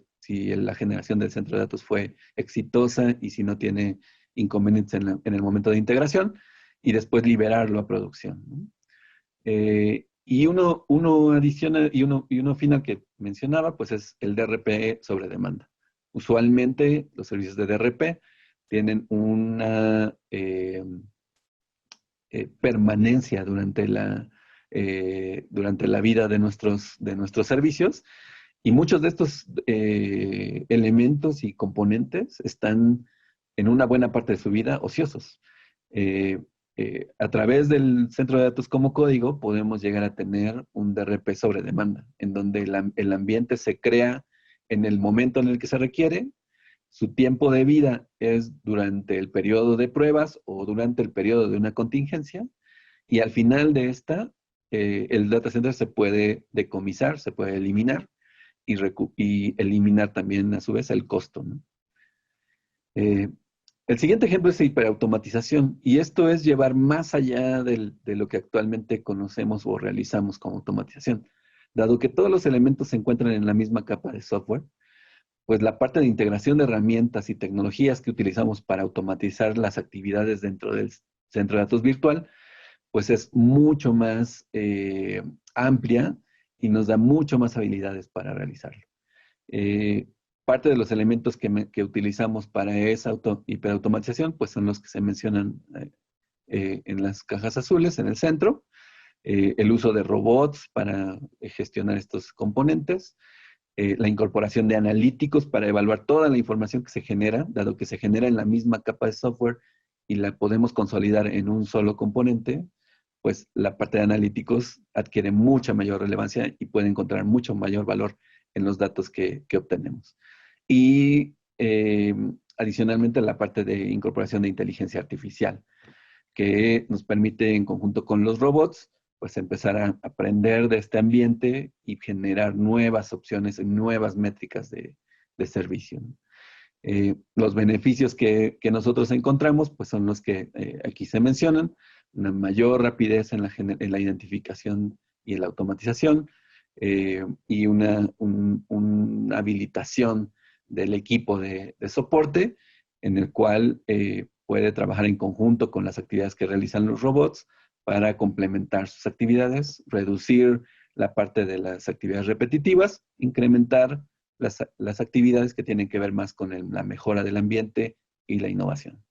Speaker 2: la generación del centro de datos fue exitosa y si no tiene inconvenientes en el momento de integración, y después liberarlo a producción, ¿no? Y uno adicional y uno final que mencionaba, pues es el DRP sobre demanda. Usualmente los servicios de DRP tienen una permanencia durante la vida de nuestros servicios, y muchos de estos elementos y componentes están en una buena parte de su vida ociosos. A través del centro de datos como código podemos llegar a tener un DRP sobre demanda, en donde el ambiente se crea en el momento en el que se requiere. Su tiempo de vida es durante el periodo de pruebas o durante el periodo de una contingencia, y al final de el data center se puede decomisar, se puede eliminar y eliminar también a su vez el costo, ¿no? El siguiente ejemplo es hiperautomatización, y esto es llevar más allá de lo que actualmente conocemos o realizamos como automatización. Dado que todos los elementos se encuentran en la misma capa de software, pues la parte de integración de herramientas y tecnologías que utilizamos para automatizar las actividades dentro del centro de datos virtual, pues es mucho más amplia y nos da mucho más habilidades para realizarlo. Parte de los elementos que utilizamos para esa hiperautomatización, pues son los que se mencionan en las cajas azules, en el centro. El uso de robots para gestionar estos componentes. La incorporación de analíticos para evaluar toda la información que se genera, dado que se genera en la misma capa de software y la podemos consolidar en un solo componente, pues la parte de analíticos adquiere mucha mayor relevancia y puede encontrar mucho mayor valor en los datos que obtenemos. Y adicionalmente la parte de incorporación de inteligencia artificial, que nos permite en conjunto con los robots, pues empezar a aprender de este ambiente y generar nuevas opciones y nuevas métricas de servicio, ¿no? Los beneficios que nosotros encontramos, pues son los que aquí se mencionan: una mayor rapidez en la identificación y en la automatización, y una habilitación del equipo de soporte, en el cual puede trabajar en conjunto con las actividades que realizan los robots para complementar sus actividades, reducir la parte de las actividades repetitivas, incrementar las actividades que tienen que ver más con la mejora del ambiente y la innovación.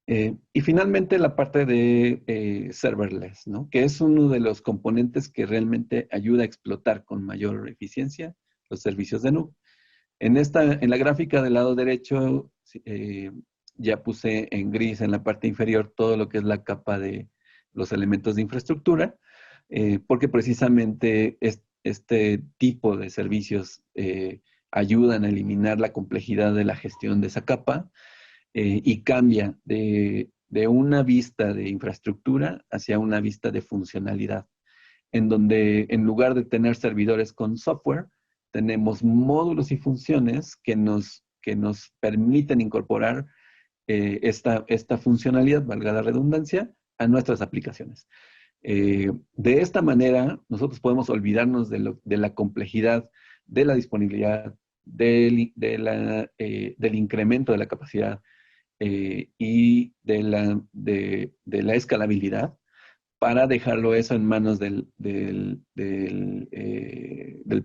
Speaker 2: Y finalmente la parte de serverless, ¿no? Que es uno de los componentes que realmente ayuda a explotar con mayor eficiencia los servicios de nube. En la gráfica del lado derecho ya puse en gris en la parte inferior todo lo que es la capa de los elementos de infraestructura, porque precisamente este tipo de servicios ayudan a eliminar la complejidad de la gestión de esa capa, y cambia de una vista de infraestructura hacia una vista de funcionalidad, en donde en lugar de tener servidores con software, tenemos módulos y funciones que nos permiten incorporar esta funcionalidad, valga la redundancia, a nuestras aplicaciones. De esta manera, nosotros podemos olvidarnos de la complejidad, de la disponibilidad, del incremento de la capacidad, y de la escalabilidad, para dejarlo eso en manos del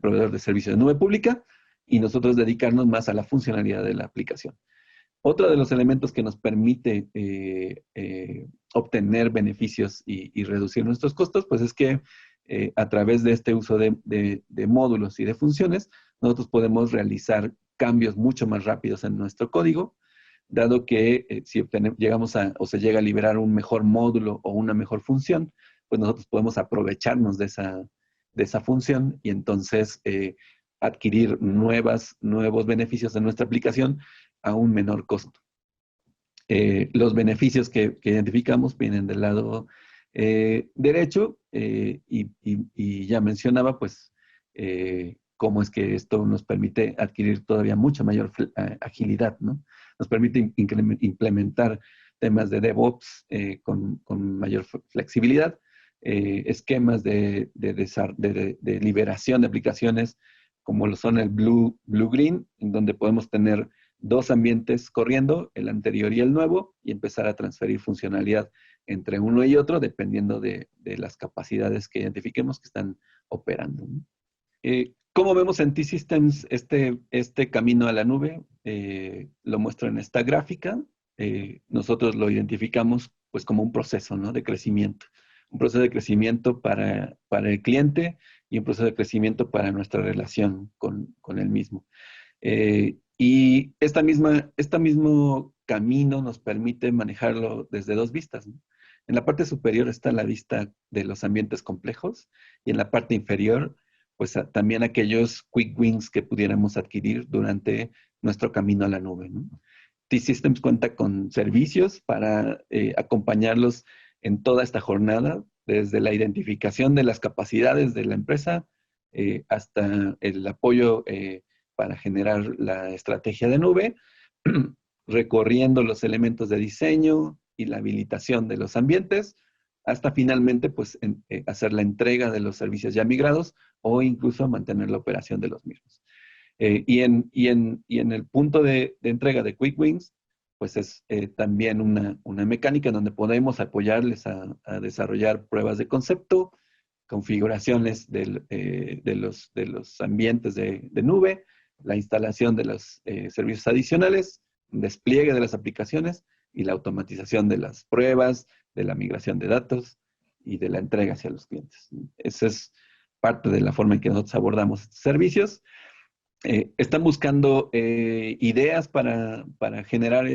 Speaker 2: proveedor de servicios de nube pública, y nosotros dedicarnos más a la funcionalidad de la aplicación. Otro de los elementos que nos permite obtener beneficios y reducir nuestros costos, pues es que a través de este uso de módulos y de funciones, nosotros podemos realizar cambios mucho más rápidos en nuestro código, dado que si llegamos o se llega a liberar un mejor módulo o una mejor función, pues nosotros podemos aprovecharnos de esa función y entonces adquirir nuevos beneficios de nuestra aplicación a un menor costo. Los beneficios que identificamos vienen del lado derecho y ya mencionaba, pues, cómo es que esto nos permite adquirir todavía mucha mayor agilidad, ¿no? Nos permite implementar temas de DevOps con mayor flexibilidad, esquemas de liberación de aplicaciones como lo son el Blue-Green, en donde podemos tener dos ambientes corriendo, el anterior y el nuevo, y empezar a transferir funcionalidad entre uno y otro, dependiendo de las capacidades que identifiquemos que están operando, ¿no? ¿Cómo vemos en T-Systems este camino a la nube? Lo muestro en esta gráfica. Nosotros lo identificamos pues como un proceso, ¿no?, de crecimiento. Un proceso de crecimiento para el cliente y un proceso de crecimiento para nuestra relación con el mismo. Y este mismo camino nos permite manejarlo desde dos vistas, ¿no? En la parte superior está la vista de los ambientes complejos y en la parte inferior, pues también aquellos quick wins que pudiéramos adquirir durante nuestro camino a la nube, ¿no? T-Systems cuenta con servicios para acompañarlos en toda esta jornada, desde la identificación de las capacidades de la empresa hasta el apoyo para generar la estrategia de nube, recorriendo los elementos de diseño y la habilitación de los ambientes, hasta finalmente pues, hacer la entrega de los servicios ya migrados o incluso mantener la operación de los mismos. Y en el punto de entrega de Quick Wins, pues es también una mecánica donde podemos apoyarles a desarrollar pruebas de concepto, configuraciones de los ambientes de nube, la instalación de los servicios adicionales, despliegue de las aplicaciones y la automatización de las pruebas, de la migración de datos y de la entrega hacia los clientes. Esa es parte de la forma en que nosotros abordamos estos servicios. Están buscando ideas para generar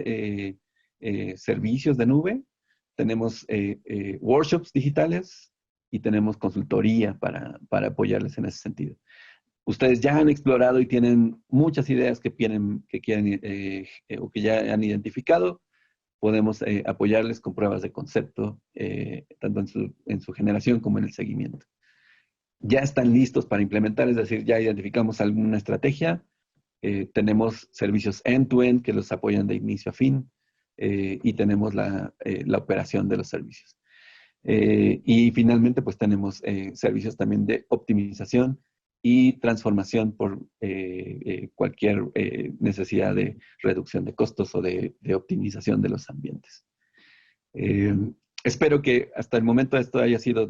Speaker 2: servicios de nube. Tenemos workshops digitales y tenemos consultoría para apoyarles en ese sentido. Ustedes ya han explorado y tienen muchas ideas que quieren o que ya han identificado. Podemos apoyarles con pruebas de concepto, tanto en su generación como en el seguimiento. Ya están listos para implementar, es decir, ya identificamos alguna estrategia, tenemos servicios end-to-end que los apoyan de inicio a fin y tenemos la operación de los servicios. Y finalmente, pues tenemos servicios también de optimización y transformación por cualquier necesidad de reducción de costos o de optimización de los ambientes. Espero que hasta el momento esto haya sido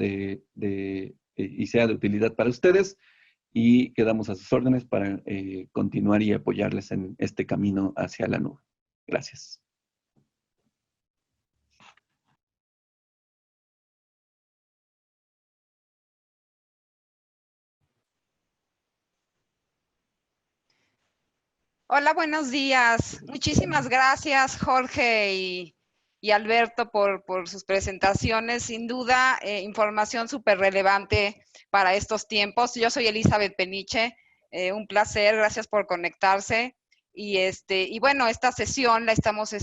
Speaker 2: y sea de utilidad para ustedes y quedamos a sus órdenes para continuar y apoyarles en este camino hacia la nube. Gracias.
Speaker 3: Hola, buenos días. Muchísimas gracias, Jorge y Alberto, por sus presentaciones. Sin duda, información súper relevante para estos tiempos. Yo soy Elizabeth Peniche. Un placer, gracias por conectarse. Y bueno, esta sesión la estamos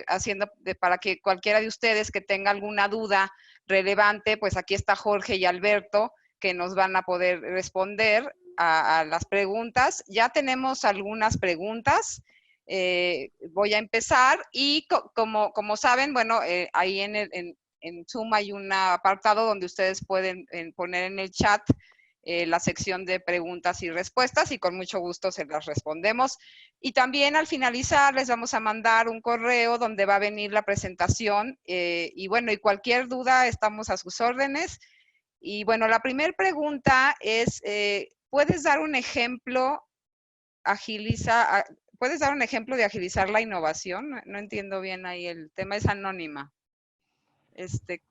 Speaker 3: haciendo para que cualquiera de ustedes que tenga alguna duda relevante, pues aquí está Jorge y Alberto, que nos van a poder responder a las preguntas. Ya tenemos algunas preguntas. Voy a empezar y como saben, bueno, ahí en Zoom hay un apartado donde ustedes pueden poner en el chat la sección de preguntas y respuestas y con mucho gusto se las respondemos. Y también al finalizar les vamos a mandar un correo donde va a venir la presentación y bueno, y cualquier duda estamos a sus órdenes. Y bueno, la primera pregunta es, ¿puedes dar un ejemplo ¿puedes dar un ejemplo de agilizar la innovación? No entiendo bien ahí, el tema es anónima.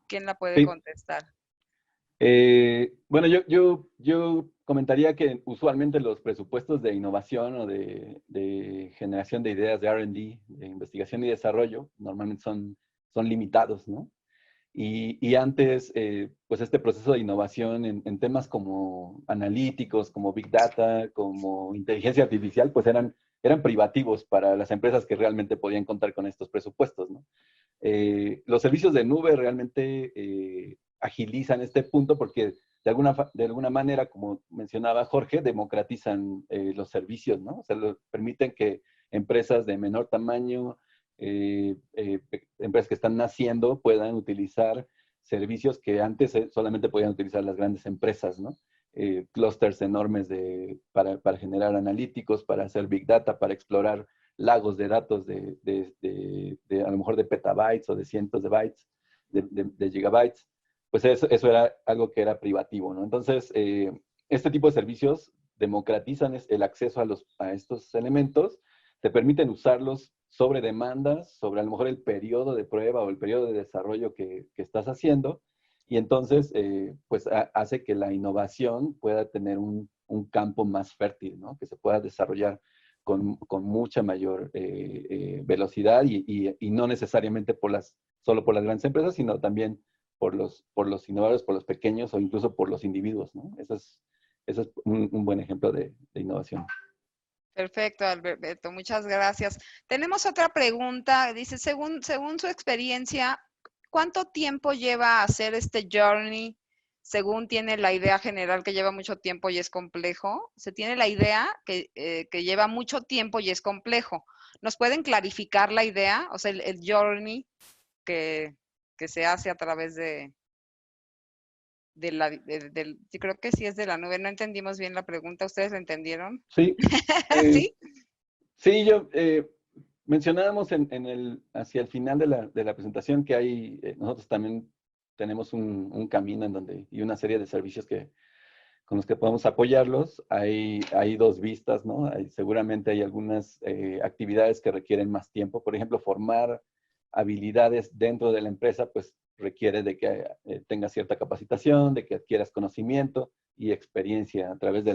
Speaker 3: ¿Quién la puede
Speaker 2: Sí.
Speaker 3: contestar?
Speaker 2: Bueno, yo comentaría que usualmente los presupuestos de innovación o de generación de ideas de R&D, de investigación y desarrollo, normalmente son limitados, ¿no? Y antes, pues este proceso de innovación en temas como analíticos, como Big Data, como inteligencia artificial, pues eran privativos para las empresas que realmente podían contar con estos presupuestos, ¿no? Los servicios de nube realmente agilizan este punto porque de alguna manera, como mencionaba Jorge, democratizan los servicios, ¿no? O sea, permiten que empresas de menor tamaño, empresas que están naciendo, puedan utilizar servicios que antes solamente podían utilizar las grandes empresas, ¿no? Clusters enormes para generar analíticos, para hacer Big Data, para explorar lagos de datos de a lo mejor de petabytes o de cientos de bytes, de gigabytes, pues eso era algo que era privativo, ¿no? Entonces, este tipo de servicios democratizan el acceso a estos elementos, te permiten usarlos sobre demandas, sobre a lo mejor el periodo de prueba o el periodo de desarrollo que estás haciendo, y entonces, pues hace que la innovación pueda tener un campo más fértil, ¿no? Que se pueda desarrollar con mucha mayor velocidad y no necesariamente solo por las grandes empresas, sino también por los innovadores, por los pequeños o incluso por los individuos, ¿no? Eso es un buen ejemplo de innovación.
Speaker 3: Perfecto, Alberto, muchas gracias. Tenemos otra pregunta, dice, según su experiencia, ¿cuánto tiempo lleva hacer este journey? Según tiene la idea general que lleva mucho tiempo y es complejo, se tiene la idea que lleva mucho tiempo y es complejo. ¿Nos pueden clarificar la idea? O sea, el journey que se hace a través yo creo que sí es de la nube. No entendimos bien la pregunta. ¿Ustedes la entendieron?
Speaker 2: Sí.
Speaker 3: ¿Sí?
Speaker 2: Sí, mencionábamos hacia el final de la presentación que nosotros también tenemos un camino y una serie de servicios con los que podemos apoyarlos. Hay dos vistas, ¿no? Seguramente hay algunas actividades que requieren más tiempo. Por ejemplo, formar habilidades dentro de la empresa, pues requiere de que tengas cierta capacitación, de que adquieras conocimiento y experiencia a través de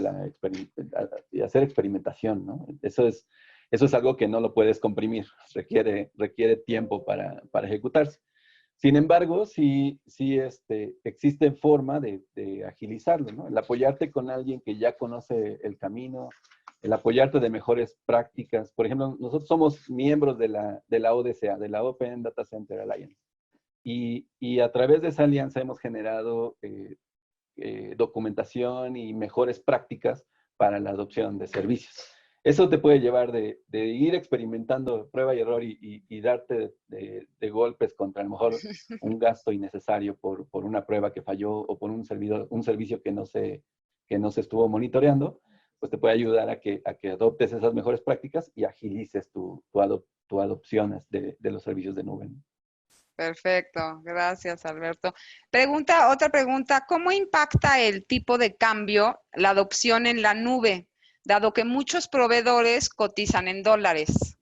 Speaker 2: hacer experimentación, ¿no? Eso es algo que no lo puedes comprimir, requiere tiempo para ejecutarse. Sin embargo, sí existe forma de agilizarlo, ¿no? El apoyarte con alguien que ya conoce el camino, el apoyarte de mejores prácticas. Por ejemplo, nosotros somos miembros de la ODCA, de la Open Data Center Alliance. Y a través de esa alianza hemos generado documentación y mejores prácticas para la adopción de servicios. Eso te puede llevar de ir experimentando prueba y error y darte de golpes contra a lo mejor un gasto innecesario por una prueba que falló o por un servicio que no se estuvo monitoreando, pues te puede ayudar a que adoptes esas mejores prácticas y agilices tu adopción de los servicios de nube.
Speaker 3: Perfecto, gracias Alberto. Otra pregunta, ¿cómo impacta el tipo de cambio la adopción en la nube, dado que muchos proveedores cotizan en dólares?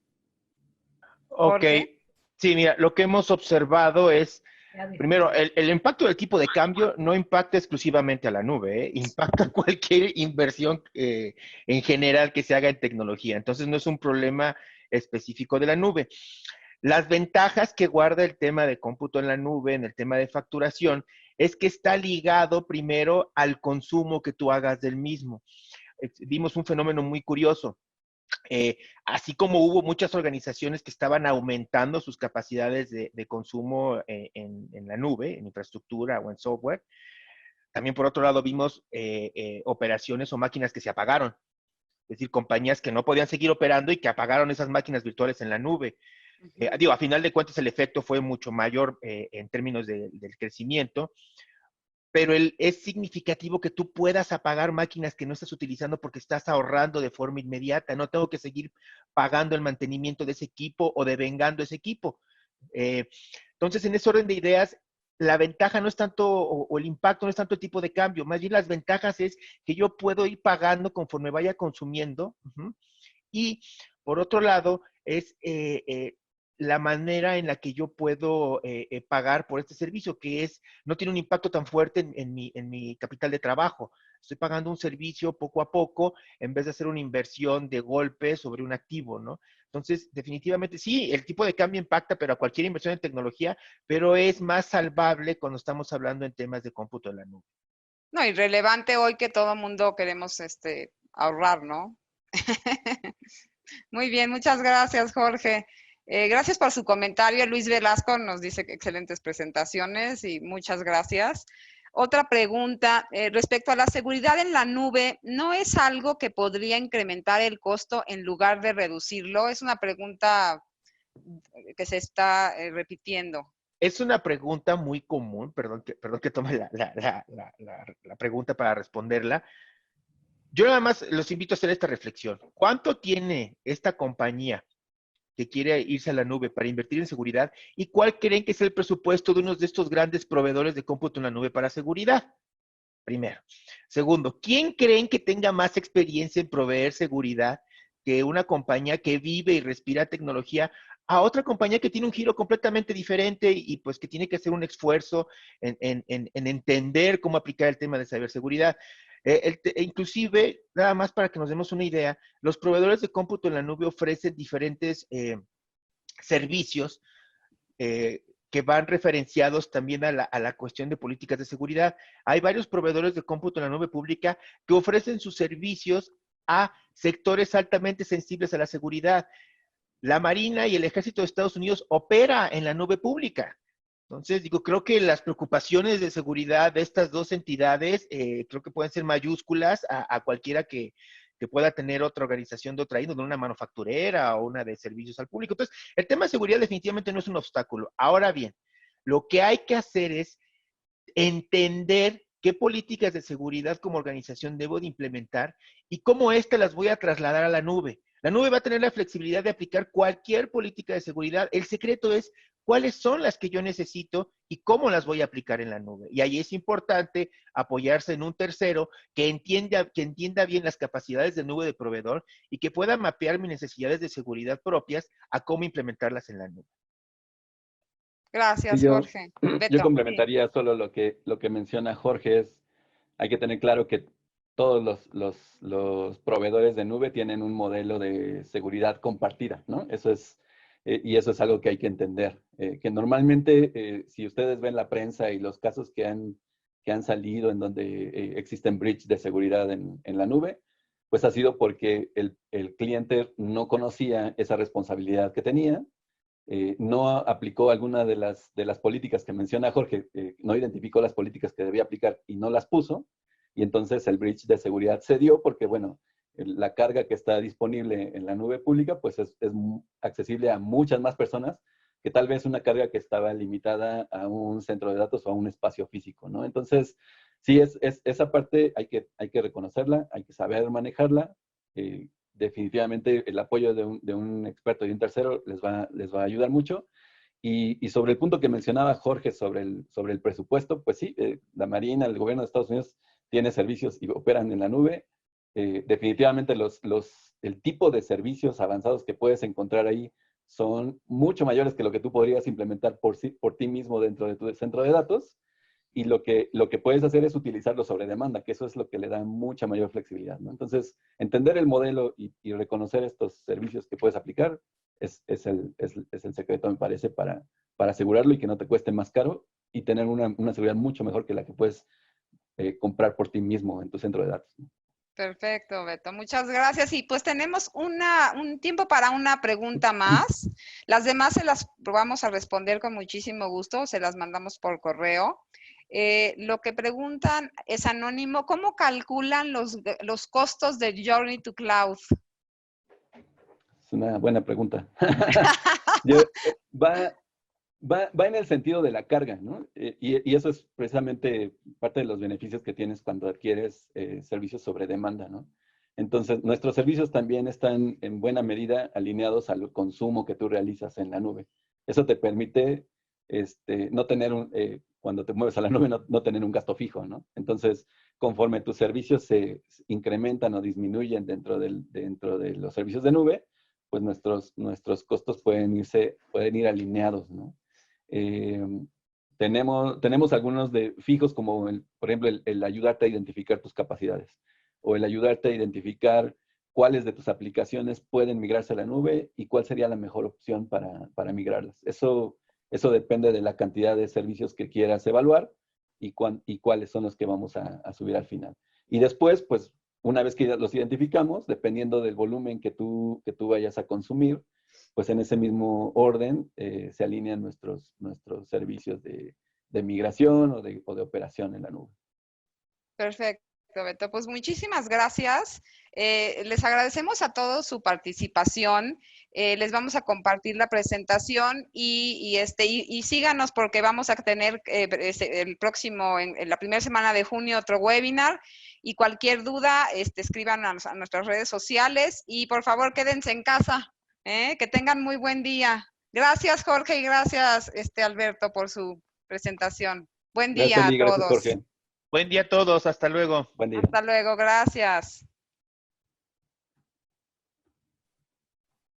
Speaker 1: Ok,
Speaker 3: Jorge.
Speaker 1: sí, mira, lo que hemos observado es, primero, el impacto del tipo de cambio no impacta exclusivamente a la nube, impacta cualquier inversión en general que se haga en tecnología. Entonces, no es un problema específico de la nube. Las ventajas que guarda el tema de cómputo en la nube, en el tema de facturación, es que está ligado primero al consumo que tú hagas del mismo. Vimos un fenómeno muy curioso. Así como hubo muchas organizaciones que estaban aumentando sus capacidades de consumo en la nube, en infraestructura o en software, también por otro lado vimos operaciones o máquinas que se apagaron. Es decir, compañías que no podían seguir operando y que apagaron esas máquinas virtuales en la nube. A final de cuentas el efecto fue mucho mayor en términos del crecimiento, pero es significativo que tú puedas apagar máquinas que no estás utilizando porque estás ahorrando de forma inmediata. No tengo que seguir pagando el mantenimiento de ese equipo o devengando ese equipo. Entonces, en ese orden de ideas, la ventaja no es tanto, o el impacto no es tanto el tipo de cambio, más bien las ventajas es que yo puedo ir pagando conforme vaya consumiendo. Y por otro lado, es la manera en la que yo puedo pagar por este servicio, que no tiene un impacto tan fuerte en mi capital de trabajo. Estoy pagando un servicio poco a poco en vez de hacer una inversión de golpe sobre un activo, ¿no? Entonces, definitivamente sí, el tipo de cambio impacta, pero a cualquier inversión en tecnología, pero es más salvable cuando estamos hablando en temas de cómputo en la nube.
Speaker 3: No, y relevante hoy que todo mundo queremos ahorrar, ¿no? Muy bien, muchas gracias, Jorge. Gracias por su comentario. Luis Velasco nos dice que excelentes presentaciones y muchas gracias. Otra pregunta, respecto a la seguridad en la nube, ¿no es algo que podría incrementar el costo en lugar de reducirlo? Es una pregunta que se está repitiendo.
Speaker 1: Es una pregunta muy común, perdón que tome la pregunta para responderla. Yo nada más los invito a hacer esta reflexión. ¿Cuánto tiene esta compañía que quiere irse a la nube para invertir en seguridad? ¿Y cuál creen que es el presupuesto de uno de estos grandes proveedores de cómputo en la nube para seguridad? Primero. Segundo, ¿quién creen que tenga más experiencia en proveer seguridad que una compañía que vive y respira tecnología a otra compañía que tiene un giro completamente diferente y pues que tiene que hacer un esfuerzo en entender cómo aplicar el tema de ciberseguridad? Inclusive, nada más para que nos demos una idea, los proveedores de cómputo en la nube ofrecen diferentes servicios que van referenciados también a la cuestión de políticas de seguridad. Hay varios proveedores de cómputo en la nube pública que ofrecen sus servicios a sectores altamente sensibles a la seguridad. La Marina y el Ejército de Estados Unidos opera en la nube pública. Entonces, creo que las preocupaciones de seguridad de estas dos entidades, creo que pueden ser mayúsculas a cualquiera que pueda tener otra organización de otra índole, una manufacturera o una de servicios al público. Entonces, el tema de seguridad definitivamente no es un obstáculo. Ahora bien, lo que hay que hacer es entender qué políticas de seguridad como organización debo de implementar y cómo estas las voy a trasladar a la nube. La nube va a tener la flexibilidad de aplicar cualquier política de seguridad. El secreto es cuáles son las que yo necesito y cómo las voy a aplicar en la nube. Y ahí es importante apoyarse en un tercero que entienda bien las capacidades de nube de proveedor y que pueda mapear mis necesidades de seguridad propias a cómo implementarlas en la nube.
Speaker 3: Gracias,
Speaker 2: Sí,
Speaker 3: Jorge.
Speaker 2: yo
Speaker 3: Beto.
Speaker 2: complementaría solo lo que menciona Jorge. Hay que tener claro que todos los proveedores de nube tienen un modelo de seguridad compartida, ¿no? Y eso es algo que hay que entender. Que normalmente, si ustedes ven la prensa y los casos que han salido en donde existen breach de seguridad en la nube, pues ha sido porque el cliente no conocía esa responsabilidad que tenía, no aplicó alguna de las políticas que menciona Jorge, no identificó las políticas que debía aplicar y no las puso, y entonces el breach de seguridad se dio porque, bueno, la carga que está disponible en la nube pública, pues es accesible a muchas más personas que tal vez una carga que estaba limitada a un centro de datos o a un espacio físico, ¿no? Entonces, sí, esa parte hay que reconocerla, hay que saber manejarla. Definitivamente el apoyo de un experto y un tercero les va a ayudar mucho. Y sobre el punto que mencionaba Jorge sobre el presupuesto, pues sí, la Marina, el gobierno de Estados Unidos tiene servicios y operan en la nube. Definitivamente el tipo de servicios avanzados que puedes encontrar ahí son mucho mayores que lo que tú podrías implementar por ti mismo dentro de tu centro de datos. Y lo que puedes hacer es utilizarlo sobre demanda, que eso es lo que le da mucha mayor flexibilidad, ¿no? Entonces, entender el modelo y reconocer estos servicios que puedes aplicar es el secreto, me parece, para asegurarlo y que no te cueste más caro y tener una seguridad mucho mejor que la que puedes comprar por ti mismo en tu centro de datos, ¿no?
Speaker 3: Perfecto, Beto. Muchas gracias. Y pues tenemos un tiempo para una pregunta más. Las demás se las vamos a responder con muchísimo gusto. Se las mandamos por correo. Lo que preguntan es anónimo. ¿Cómo calculan los costos de Journey to Cloud?
Speaker 2: Es una buena pregunta. Va en el sentido de la carga, ¿no? Y eso es precisamente parte de los beneficios que tienes cuando adquieres servicios sobre demanda, ¿no? Entonces, nuestros servicios también están en buena medida alineados al consumo que tú realizas en la nube. Eso te permite no tener cuando te mueves a la nube, no tener un gasto fijo, ¿no? Entonces, conforme tus servicios se incrementan o disminuyen dentro de los servicios de nube, pues nuestros costos pueden ir alineados, ¿no? Tenemos algunos de fijos, como por ejemplo, el ayudarte a identificar tus capacidades, o el ayudarte a identificar cuáles de tus aplicaciones pueden migrarse a la nube y cuál sería la mejor opción para migrarlas. Eso depende de la cantidad de servicios que quieras evaluar y cuáles son los que vamos a subir al final. Y después, pues, una vez que los identificamos, dependiendo del volumen que tú vayas a consumir, pues en ese mismo orden se alinean nuestros servicios de migración o de operación en la nube.
Speaker 3: Perfecto, Beto. Pues muchísimas gracias. Les agradecemos a todos su participación. Les vamos a compartir la presentación y síganos porque vamos a tener el próximo, en la primera semana de junio, otro webinar. Y cualquier duda, escriban a nuestras redes sociales y por favor quédense en casa. Que tengan muy buen día. Gracias, Jorge, y gracias, Alberto, por su presentación. Buen día
Speaker 2: Gracias, Lee,
Speaker 3: a todos.
Speaker 2: gracias, Jorge.
Speaker 1: Buen día a todos, hasta luego.
Speaker 2: Buen día.
Speaker 3: Hasta luego, gracias.